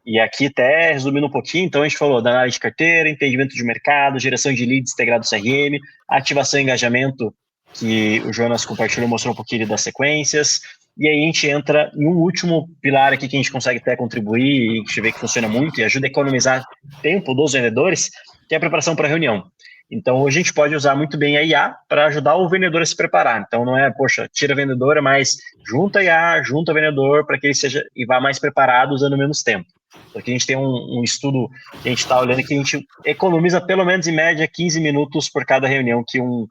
E aqui, até resumindo um pouquinho, então a gente falou da análise de carteira, entendimento de mercado, geração de leads integrado no CRM, ativação e engajamento, que o Jonas compartilhou, mostrou um pouquinho das sequências, e aí a gente entra em um último pilar aqui que a gente consegue até contribuir, e a gente vê que funciona muito, e ajuda a economizar tempo dos vendedores, que é a preparação para a reunião. Então, hoje a gente pode usar muito bem a IA para ajudar o vendedor a se preparar. Então, não é, poxa, tira a vendedora, mas junta a IA, junta o vendedor para que ele seja e vá mais preparado usando menos tempo. Porque a gente tem um estudo que a gente está olhando que a gente economiza pelo menos em média 15 minutos por cada reunião que um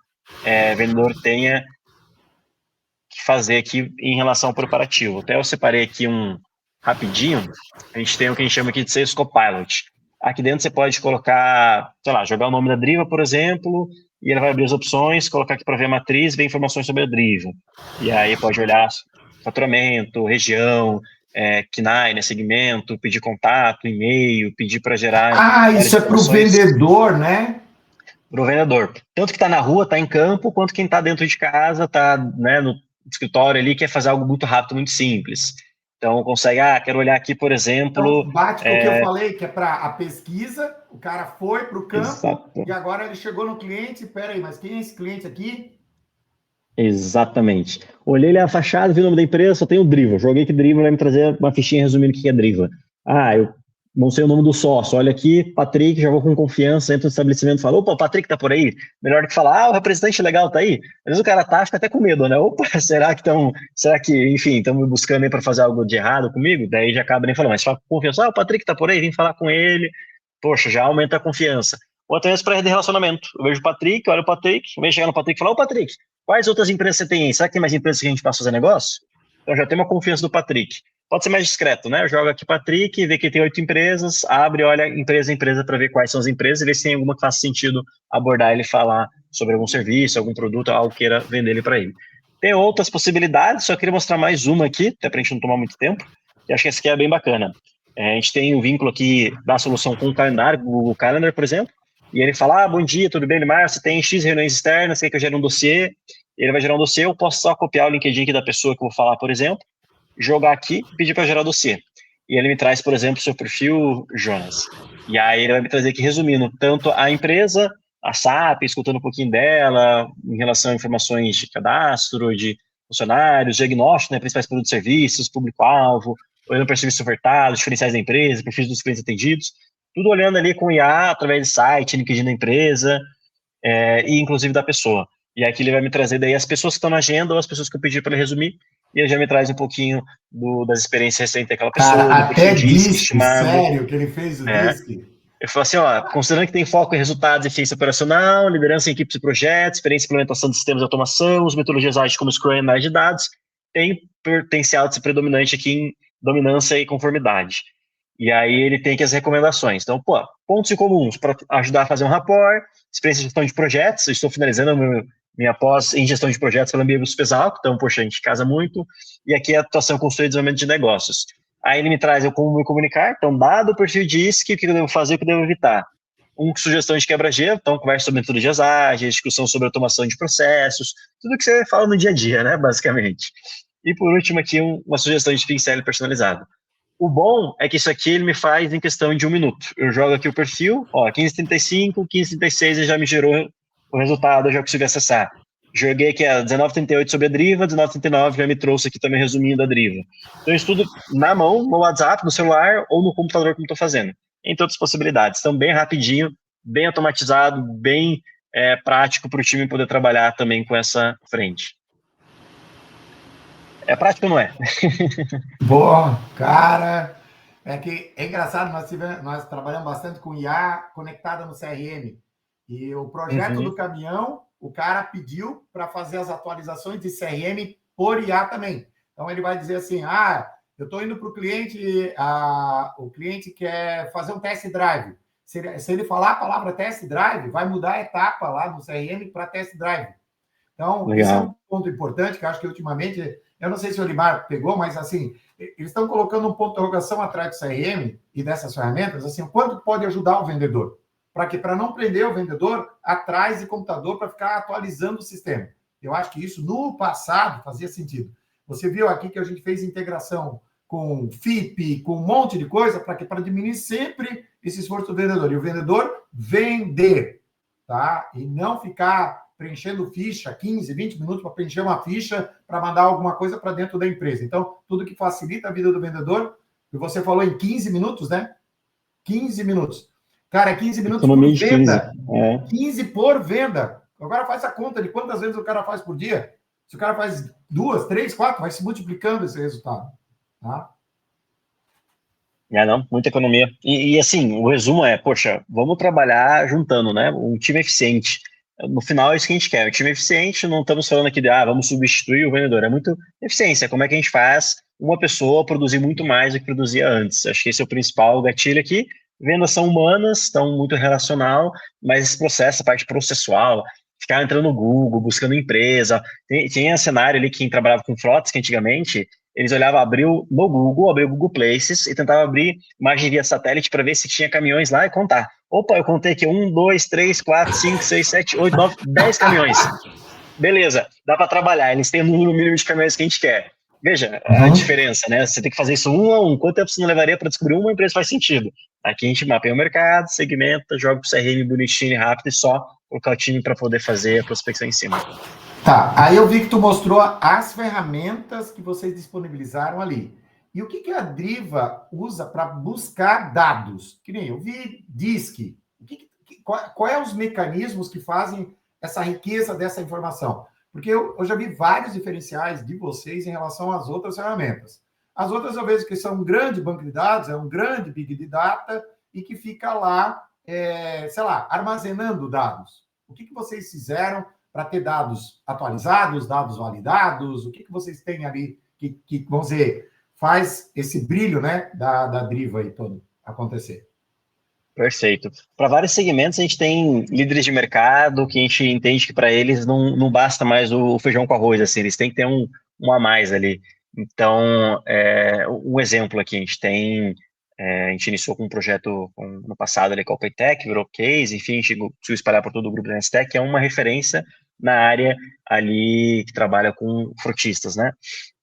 vendedor tenha que fazer aqui em relação ao preparativo. Até eu separei aqui rapidinho, a gente tem o que a gente chama aqui de Sales Copilot. Aqui dentro você pode colocar, sei lá, jogar o nome da Driva, por exemplo, e ele vai abrir as opções, colocar aqui para ver a matriz, ver informações sobre a Driva. E aí pode olhar faturamento, região, KNAI, né, segmento, pedir contato, e-mail, pedir para gerar... isso é para o vendedor, né? Para o vendedor. Tanto que está na rua, está em campo, quanto quem está dentro de casa, está, né, no escritório ali, quer fazer algo muito rápido, muito simples. Então, consegue, quero olhar aqui, por exemplo... Então, bate com o que eu falei, que é para a pesquisa, o cara foi para o campo, exato. E agora ele chegou no cliente, peraí, mas quem é esse cliente aqui? Exatamente. Olhei ali a fachada, vi o nome da empresa, só tem o Driva. Joguei que Driva vai me trazer uma fichinha resumindo o que é Driva. Eu não sei o nome do sócio. Olha aqui, Patrick, já vou com confiança, entro no estabelecimento e falo, opa, o Patrick tá por aí? Melhor do que falar, o representante legal tá aí. Às vezes o cara fica até com medo, né? Opa, será que, enfim, estão me buscando aí para fazer algo de errado comigo? Daí já acaba nem falando, mas fala com confiança, o Patrick tá por aí, vim falar com ele. Poxa, já aumenta a confiança. Ou até mesmo para rede de relacionamento. Eu vejo o Patrick, olho o Patrick, vejo chegar no Patrick e falar, ô Patrick, quais outras empresas você tem aí? Será que tem mais empresas que a gente possa fazer negócio? Então já tem uma confiança do Patrick. Pode ser mais discreto, né? Eu jogo aqui Patrick, vê que tem 8 empresas, abre, olha empresa a empresa para ver quais são as empresas e ver se tem alguma que faça sentido abordar ele e falar sobre algum serviço, algum produto, algo que queira vender ele para ele. Tem outras possibilidades, só queria mostrar mais uma aqui, até para a gente não tomar muito tempo, e acho que essa aqui é bem bacana. A gente tem um vínculo aqui da solução com o calendário, o Google Calendar, por exemplo, e ele fala, bom dia, tudo bem, Limar? Você tem X reuniões externas, quer que eu gere um dossiê? Ele vai gerar um dossiê, eu posso só copiar o LinkedIn aqui da pessoa que eu vou falar, por exemplo, jogar aqui e pedir para gerar o dossiê. E ele me traz, por exemplo, o seu perfil, Jonas. E aí ele vai me trazer aqui, resumindo, tanto a empresa, a SAP, escutando um pouquinho dela, em relação a informações de cadastro, de funcionários, diagnóstico, né, principais produtos e serviços, público-alvo, olhando para serviços ofertados, diferenciais da empresa, perfis dos clientes atendidos, tudo olhando ali com IA, através de site, LinkedIn da empresa, e inclusive da pessoa. E aqui ele vai me trazer daí as pessoas que estão na agenda ou as pessoas que eu pedi para ele resumir, e ele já me traz um pouquinho das experiências recentes daquela pessoa. Cara, até DISC, sério, que ele fez o DISC. Eu falo assim, considerando que tem foco em resultados e eficiência operacional, liderança em equipes e projetos, experiência em implementação de sistemas de automação, as metodologias ágeis como Scrum e análise de dados, tem potencial de ser predominante aqui em dominância e conformidade. E aí ele tem aqui as recomendações. Então, pontos em comuns para ajudar a fazer um rapport, experiência de gestão de projetos, eu estou finalizando minha pós em gestão de projetos pela MBA Pesal, então, poxa, a gente casa muito, e aqui a atuação consultoria e desenvolvimento de negócios. Aí ele me traz como me comunicar, então, dado o perfil DISC, o que eu devo fazer, o que eu devo evitar. Sugestão de quebra-gelo, então, conversa sobre metodologias ágeis, discussão sobre automação de processos, tudo que você fala no dia a dia, né, basicamente. E, por último, aqui, uma sugestão de pincel personalizado. O bom é que isso aqui ele me faz em questão de 1 minuto. Eu jogo aqui o perfil, 15h35, 15h36 ele já me gerou o resultado, eu já consigo acessar. joguei aqui a 19h38 sobre a Driva, 19h39 já me trouxe aqui também resumindo a Driva. Então eu estudo na mão, no WhatsApp, no celular ou no computador como estou fazendo. Entre outras possibilidades. Então bem rapidinho, bem automatizado, bem prático para o time poder trabalhar também com essa frente. É prático ou não é? Boa, cara. É que é engraçado, nós trabalhamos bastante com IA conectada no CRM. E o projeto do caminhão, o cara pediu para fazer as atualizações de CRM por IA também. Então ele vai dizer assim: eu estou indo para o cliente, o cliente quer fazer um test drive. Se ele falar a palavra test drive, vai mudar a etapa lá no CRM para test drive. Então, esse é um ponto importante que eu acho que ultimamente, eu não sei se o Olimar pegou, mas assim, eles estão colocando um ponto de interrogação atrás do CRM e dessas ferramentas, assim, o quanto pode ajudar o vendedor. Para quê? Para não prender o vendedor atrás de computador para ficar atualizando o sistema. Eu acho que isso, no passado, fazia sentido. Você viu aqui que a gente fez integração com FIP, com um monte de coisa, para quê? Para diminuir sempre esse esforço do vendedor. E o vendedor vender, tá? E não ficar preenchendo ficha, 15, 20 minutos para preencher uma ficha, para mandar alguma coisa para dentro da empresa. Então, tudo que facilita a vida do vendedor, e você falou em 15 minutos, né? 15 minutos. Cara, 15 minutos por venda. 15 por venda. Agora faz a conta de quantas vezes o cara faz por dia. Se o cara faz 2, 3, 4, vai se multiplicando esse resultado. Tá? Não, muita economia. E assim, o resumo é, poxa, vamos trabalhar juntando, né? Um time eficiente. No final é isso que a gente quer. Um time eficiente, não estamos falando aqui de, vamos substituir o vendedor. É muito eficiência. Como é que a gente faz uma pessoa produzir muito mais do que produzia antes? Acho que esse é o principal gatilho aqui. Vendas são humanas, estão muito relacional, mas esse processo, a parte processual, ficar entrando no Google, buscando empresa. Tinha cenário ali, quem trabalhava com frotas, que antigamente eles olhavam, abriu no Google, abriu o Google Places e tentava abrir imagem via satélite para ver se tinha caminhões lá e contar. Opa, eu contei aqui 1, 2, 3, 4, 5, 6, 7, 8, 9, 10 caminhões. Beleza, dá para trabalhar, eles têm o número mínimo de caminhões que a gente quer. Veja a diferença, né? Você tem que fazer isso um a um. Quanto tempo você não levaria para descobrir uma empresa faz sentido? Aqui a gente mapeia o mercado, segmenta, joga pro CRM bonitinho e rápido e só colocar o time para poder fazer a prospecção em cima. Tá, aí eu vi que tu mostrou as ferramentas que vocês disponibilizaram ali. E o que a Driva usa para buscar dados? Que nem eu vi DISC. Qual é os mecanismos que fazem essa riqueza dessa informação? Porque eu já vi vários diferenciais de vocês em relação às outras ferramentas. As outras eu vejo que são um grande banco de dados, é um grande big data e que fica lá, armazenando dados. O que vocês fizeram para ter dados atualizados, dados validados? O que vocês têm ali que, vamos dizer, faz esse brilho, né, da Driva aí todo acontecer? Perfeito. Para vários segmentos, a gente tem líderes de mercado que a gente entende que para eles não basta mais o feijão com arroz, assim, eles têm que ter um a mais ali. Então, um exemplo aqui, a gente iniciou com um projeto no passado ali com a OpenTech, virou case, enfim, a gente conseguiu espalhar por todo o grupo da Nestec, que é uma referência na área ali que trabalha com frutistas, né?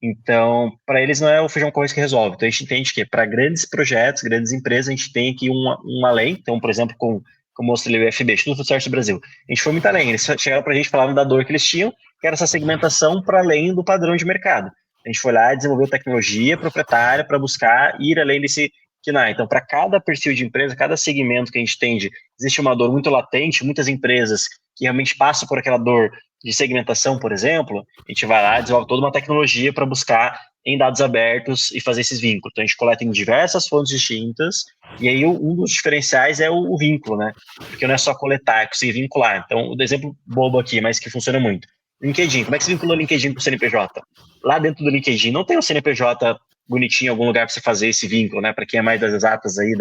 Então, para eles não é o feijão com arroz que resolve. Então, a gente entende que para grandes projetos, grandes empresas, a gente tem aqui um além. Então, por exemplo, como eu mostrei o IFB, Instituto Food Service do Brasil, a gente foi muito além. Eles chegaram para a gente, falavam da dor que eles tinham, que era essa segmentação para além do padrão de mercado. A gente foi lá e desenvolveu tecnologia proprietária para buscar ir além desse KINAI. Então, para cada perfil de empresa, cada segmento que a gente tende, existe uma dor muito latente, muitas empresas que realmente passam por aquela dor de segmentação, por exemplo, a gente vai lá e desenvolve toda uma tecnologia para buscar em dados abertos e fazer esses vínculos. Então, a gente coleta em diversas fontes distintas, e aí um dos diferenciais é o vínculo, né? Porque não é só coletar, é conseguir vincular. Então, o exemplo bobo aqui, mas que funciona muito. LinkedIn, como é que você vincula o LinkedIn com o CNPJ? Lá dentro do LinkedIn não tem um CNPJ bonitinho em algum lugar para você fazer esse vínculo, né? Para quem é mais das exatas aí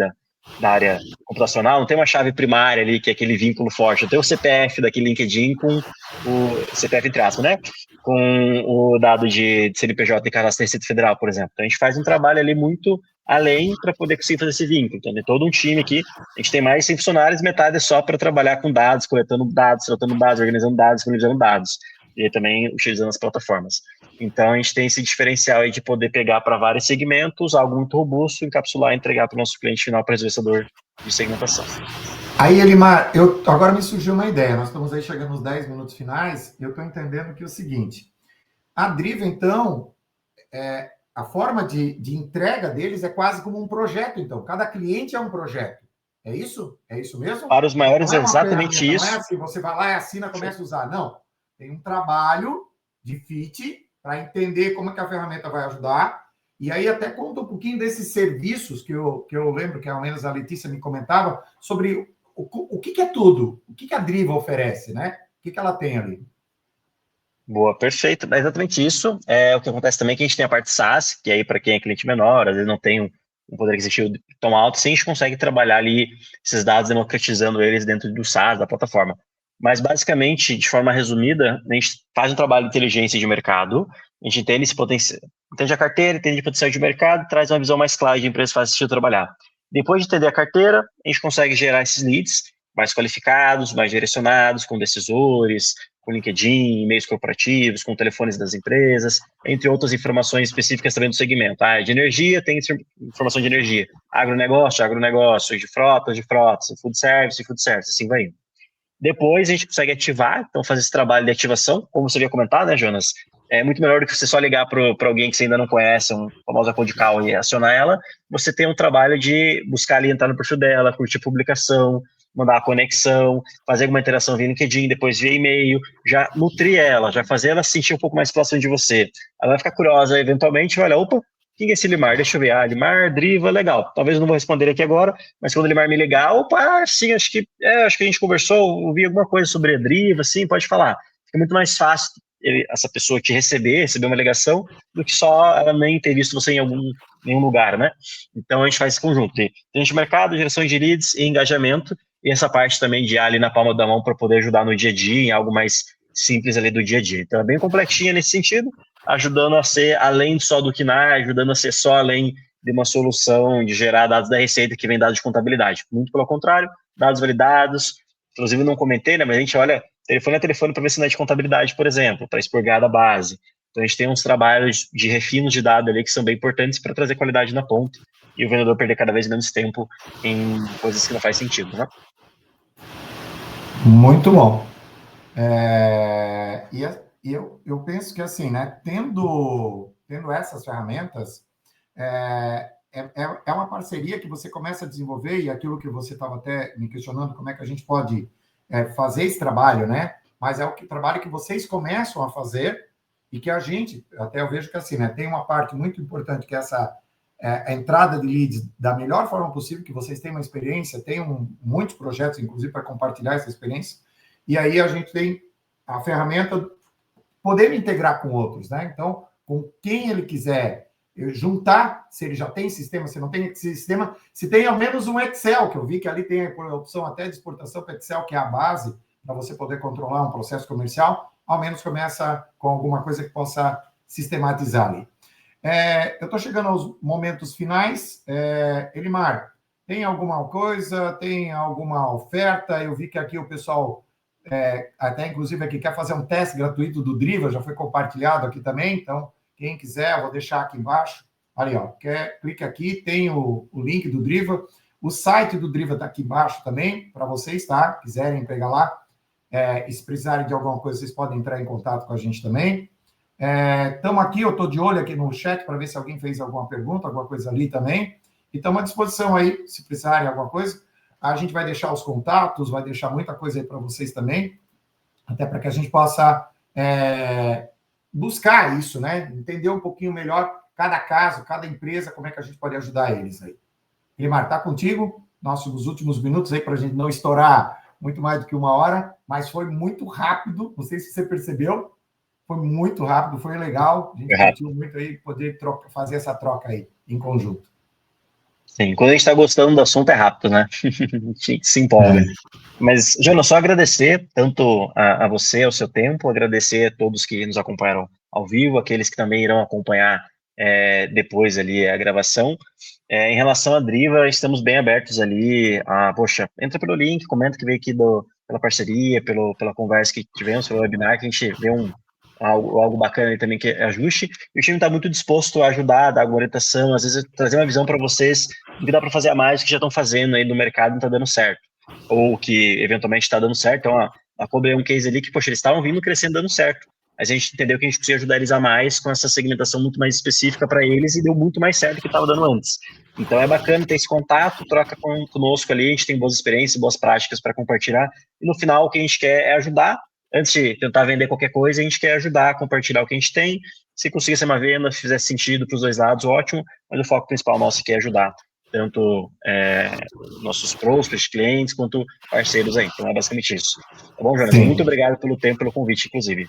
da área computacional, não tem uma chave primária ali, que é aquele vínculo forte. Não tem o CPF daquele LinkedIn com o CPF entre aspas, né? Com o dado de CNPJ de cadastro da Receita Federal, por exemplo. Então, a gente faz um trabalho ali muito além para poder conseguir fazer esse vínculo. Então, tem todo um time aqui, a gente tem mais de 100 funcionários, metade é só para trabalhar com dados, coletando dados, tratando dados, organizando dados, disponibilizando dados. E também utilizando as plataformas. Então, a gente tem esse diferencial aí de poder pegar para vários segmentos, algo muito robusto, encapsular e entregar para o nosso cliente final para resolver essa dor de segmentação. Aí, Elimar, agora me surgiu uma ideia. Nós estamos aí chegando nos 10 minutos finais. Eu estou entendendo que é o seguinte: a Driva, então, a forma de entrega deles é quase como um projeto, então. Cada cliente é um projeto. É isso? É isso mesmo? Para os maiores Não é é uma exatamente ferramenta, não é isso. assim, você vai lá e assina, começa a usar. Não. Tem um trabalho de fit para entender como é que a ferramenta vai ajudar. E aí até conta um pouquinho desses serviços que eu lembro que ao menos a Letícia me comentava sobre o que é tudo, o que a Driva oferece, né? O que ela tem ali. Boa, perfeito. É exatamente isso. É o que acontece também, que a gente tem a parte SaaS, que aí para quem é cliente menor, às vezes não tem um poder aquisitivo tão alto, sim, a gente consegue trabalhar ali esses dados, democratizando eles dentro do SaaS, da plataforma. Mas, basicamente, de forma resumida, a gente faz um trabalho de inteligência de mercado, a gente entende esse potencial, entende a carteira, entende o potencial de mercado, traz uma visão mais clara de empresa que faz sentido trabalhar. Depois de entender a carteira, a gente consegue gerar esses leads mais qualificados, mais direcionados, com decisores, com LinkedIn, e-mails corporativos, com telefones das empresas, entre outras informações específicas também do segmento. De energia, tem informação de energia. Agronegócio, de frotas, food service, assim vai indo. Depois a gente consegue ativar, então fazer esse trabalho de ativação, como você havia comentado, né, Jonas? É muito melhor do que você só ligar para alguém que você ainda não conhece, um famosa cold call e acionar ela. Você tem um trabalho de buscar ali, entrar no perfil dela, curtir publicação, mandar a conexão, fazer alguma interação via LinkedIn, depois via e-mail, já nutrir ela, já fazer ela se sentir um pouco mais próxima de você. Ela vai ficar curiosa, eventualmente, olha, opa, quem é esse Limar? Deixa eu ver. Limar, Driva, legal. Talvez eu não vou responder aqui agora, mas quando o Limar me ligar, opa, sim, acho que a gente conversou, ouvi alguma coisa sobre a Driva, sim, pode falar. Fica muito mais fácil essa pessoa te receber uma ligação, do que só ela nem ter visto você em nenhum lugar, né? Então a gente faz esse conjunto de mercado, geração de leads e engajamento, e essa parte também de ali na palma da mão para poder ajudar no dia a dia, em algo mais simples ali do dia a dia. Então é bem completinha nesse sentido, ajudando a ser além só do KINAR, ajudando a ser só além de uma solução de gerar dados da Receita que vem dados de contabilidade. Muito pelo contrário, dados validados. Inclusive, não comentei, né, mas a gente olha telefone a telefone para ver se não é de contabilidade, por exemplo, para expurgar da base. Então, a gente tem uns trabalhos de refino de dados ali que são bem importantes para trazer qualidade na ponta e o vendedor perder cada vez menos tempo em coisas que não faz sentido, né? Muito bom. E eu penso que assim, né, tendo essas ferramentas, é uma parceria que você começa a desenvolver, e aquilo que você estava até me questionando, como é que a gente pode fazer esse trabalho, né? Mas é o trabalho que vocês começam a fazer e que a gente, até eu vejo que assim, né, tem uma parte muito importante que é essa a entrada de leads da melhor forma possível, que vocês têm uma experiência, muitos projetos, inclusive, para compartilhar essa experiência, e aí a gente tem a ferramenta poder integrar com outros, né? Então, com quem ele quiser juntar, se ele já tem sistema, se não tem sistema, se tem ao menos um Excel, que eu vi que ali tem a opção até de exportação para Excel, que é a base para você poder controlar um processo comercial, ao menos começa com alguma coisa que possa sistematizar ali. Eu estou chegando aos momentos finais. Elimar, tem alguma coisa? Tem alguma oferta? Eu vi que aqui o pessoal, até inclusive aqui, quer fazer um teste gratuito do Driva, já foi compartilhado aqui também, então, quem quiser, eu vou deixar aqui embaixo. Ali, ó, clique aqui, tem o link do Driva. O site do Driva está aqui embaixo também, para vocês, tá? Quiserem pegar lá. E se precisarem de alguma coisa, vocês podem entrar em contato com a gente também. Estamos aqui, eu estou de olho aqui no chat para ver se alguém fez alguma pergunta, alguma coisa ali também. E estamos à disposição aí, se precisarem de alguma coisa. A gente vai deixar os contatos, vai deixar muita coisa aí para vocês também, até para que a gente possa buscar isso, né? Entender um pouquinho melhor cada caso, cada empresa, como é que a gente pode ajudar eles aí. Guilherme, está contigo? Nossos últimos minutos aí para a gente não estourar muito mais do que 1 hora, mas foi muito rápido, não sei se você percebeu. Foi muito rápido, foi legal. A gente curtiu muito aí poder fazer essa troca aí em conjunto. Sim, quando a gente está gostando do assunto é rápido, né? A gente se empolga. Mas, Jonas, só agradecer tanto a você, ao seu tempo, agradecer a todos que nos acompanharam ao vivo, aqueles que também irão acompanhar depois ali a gravação. Em relação à Driva, estamos bem abertos ali. Poxa, entra pelo link, comenta que veio aqui pela parceria, pela conversa que tivemos, pelo webinar, que a gente vê algo bacana aí também que ajuste. E o time está muito disposto a ajudar, a dar alguma orientação, às vezes trazer uma visão para vocês do que dá para fazer a mais, que já estão fazendo aí no mercado e não está dando certo. ou que eventualmente está dando certo. Então, a Cobra é um case ali que, poxa, eles estavam vindo crescendo, dando certo. Mas a gente entendeu que a gente podia ajudar eles a mais com essa segmentação muito mais específica para eles e deu muito mais certo do que estava dando antes. Então é bacana ter esse contato, troca conosco ali, a gente tem boas experiências, boas práticas para compartilhar. E no final o que a gente quer é ajudar. Antes de tentar vender qualquer coisa, a gente quer ajudar a compartilhar o que a gente tem. Se conseguir ser uma venda, fizer sentido para os dois lados, ótimo. Mas o foco principal nosso aqui é ajudar tanto nossos prospects, clientes, quanto parceiros aí. Então é basicamente isso. Tá bom, Jonas? Sim. Muito obrigado pelo tempo, pelo convite, inclusive.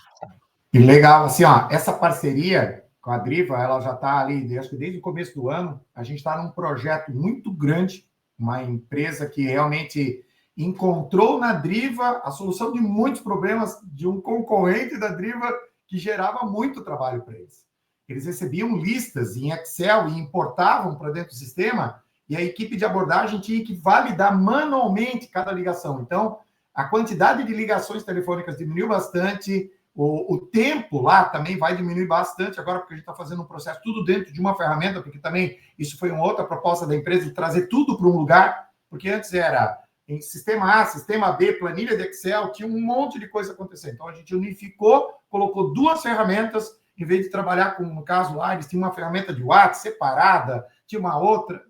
E legal, assim, ó, essa parceria com a Driva, ela já está ali, acho que desde o começo do ano, a gente está num projeto muito grande, uma empresa que realmente encontrou na Driva a solução de muitos problemas de um concorrente da Driva que gerava muito trabalho para eles. Eles recebiam listas em Excel e importavam para dentro do sistema, e a equipe de abordagem tinha que validar manualmente cada ligação. Então, a quantidade de ligações telefônicas diminuiu bastante. O tempo lá também vai diminuir bastante agora, porque a gente está fazendo um processo tudo dentro de uma ferramenta, porque também isso foi uma outra proposta da empresa, de trazer tudo para um lugar, porque antes era em sistema A, sistema B, planilha de Excel, tinha um monte de coisa acontecendo. Então, a gente unificou, colocou duas ferramentas, em vez de trabalhar com, no caso lá, eles tinham uma ferramenta de WhatsApp separada, tinha uma outra,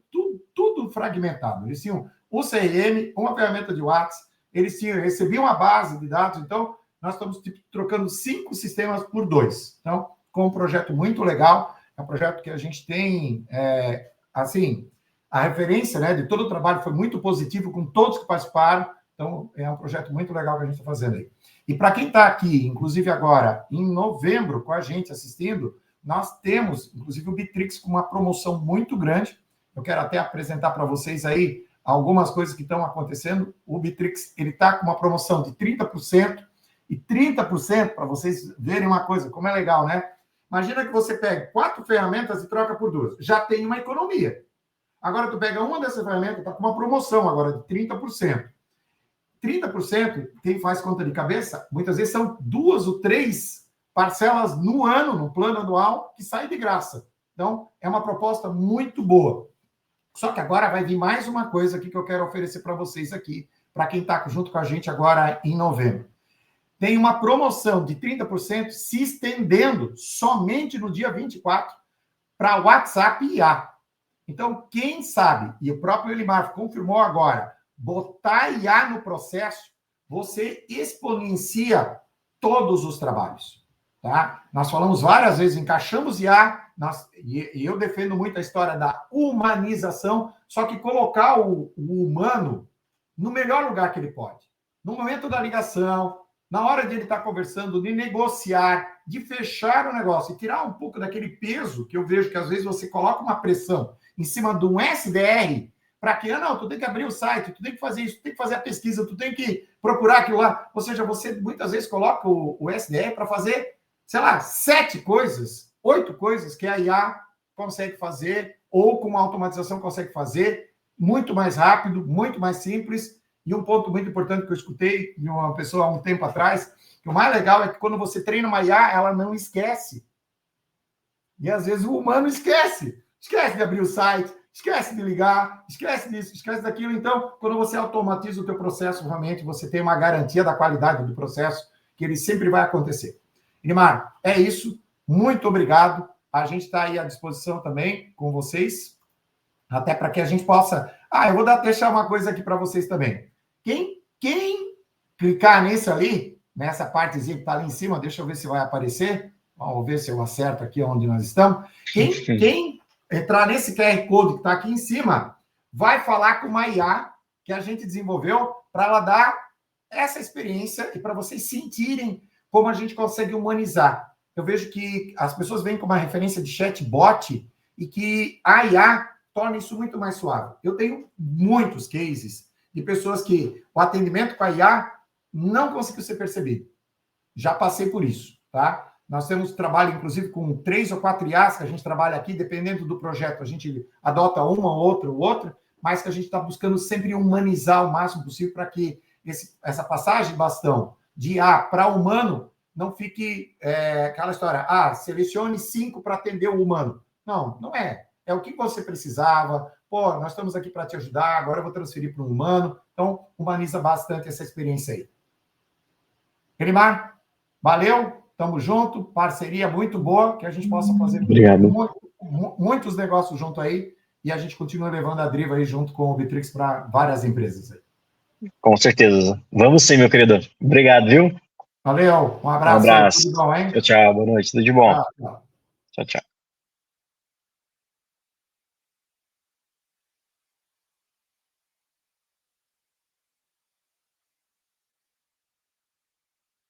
tudo fragmentado. Eles tinham o CRM, uma ferramenta de WhatsApp, eles recebiam uma base de dados, então nós estamos trocando 5 sistemas por 2. Então, com um projeto muito legal, é um projeto que a gente tem, assim, a referência, né, de todo o trabalho foi muito positivo com todos que participaram, então é um projeto muito legal que a gente está fazendo aí. E para quem está aqui, inclusive agora, em novembro, com a gente assistindo, nós temos, inclusive, o Bitrix com uma promoção muito grande. Eu quero até apresentar para vocês aí algumas coisas que estão acontecendo. O Bitrix, ele está com uma promoção de 30%, e 30%, para vocês verem uma coisa, como é legal, né? Imagina que você pega 4 ferramentas e troca por 2. Já tem uma economia. Agora, tu pega uma dessas ferramentas, está com uma promoção agora de 30%. 30%, quem faz conta de cabeça, muitas vezes são 2 ou 3 parcelas no ano, no plano anual, que sai de graça. Então, é uma proposta muito boa. Só que agora vai vir mais uma coisa aqui que eu quero oferecer para vocês aqui, para quem está junto com a gente agora em novembro. Tem uma promoção de 30% se estendendo somente no dia 24 para WhatsApp e IA. Então, quem sabe, e o próprio Elimar confirmou agora, botar IA no processo, você exponencia todos os trabalhos. Tá? Nós falamos várias vezes, encaixamos IA, e eu defendo muito a história da humanização, só que colocar o humano no melhor lugar que ele pode. No momento da ligação, na hora de ele estar conversando, de negociar, de fechar o negócio e tirar um pouco daquele peso que eu vejo que às vezes você coloca uma pressão em cima de um SDR para que, não, tu tem que abrir o site, tu tem que fazer isso, tu tem que fazer a pesquisa, tu tem que procurar aquilo lá. Ou seja, você muitas vezes coloca o SDR para fazer, sei lá, 7 coisas, 8 coisas que a IA consegue fazer ou com uma automatização consegue fazer muito mais rápido, muito mais simples. E um ponto muito importante que eu escutei de uma pessoa há um tempo atrás, que o mais legal é que quando você treina uma IA, ela não esquece. E às vezes o humano esquece. Esquece de abrir o site, esquece de ligar, esquece disso, esquece daquilo. Então, quando você automatiza o teu processo, realmente você tem uma garantia da qualidade do processo, que ele sempre vai acontecer. Elimar, é isso. Muito obrigado. A gente está aí à disposição também com vocês, até para que a gente possa... eu vou deixar uma coisa aqui para vocês também. Quem clicar nesse ali, nessa partezinha que está ali em cima, deixa eu ver se vai aparecer. Vamos ver se eu acerto aqui onde nós estamos. Quem entrar nesse QR Code que está aqui em cima, vai falar com uma IA que a gente desenvolveu para ela dar essa experiência e para vocês sentirem como a gente consegue humanizar. Eu vejo que as pessoas vêm com uma referência de chatbot e que a IA torna isso muito mais suave. Eu tenho muitos cases de pessoas que o atendimento com a IA não conseguiu ser percebido. Já passei por isso, tá? Nós temos trabalho, inclusive, com 3 ou 4 IAs que a gente trabalha aqui, dependendo do projeto, a gente adota uma ou outra, mas que a gente está buscando sempre humanizar o máximo possível para que essa passagem de bastão de IA para humano não fique aquela história, selecione 5 para atender o humano. Não é. É o que você precisava. pô, nós estamos aqui para te ajudar, agora eu vou transferir para um humano. Então, humaniza bastante essa experiência aí. Elimar, valeu, tamo junto, parceria muito boa, que a gente possa fazer muitos negócios junto aí e a gente continua levando a Driva aí junto com o Bitrix para várias empresas aí. Com certeza. Vamos sim, meu querido. Obrigado, viu? Valeu, um Um abraço aí, abraço. tudo bom, hein? Tchau, tchau. Boa noite. Tudo de bom. Tchau, tchau. Tchau, tchau.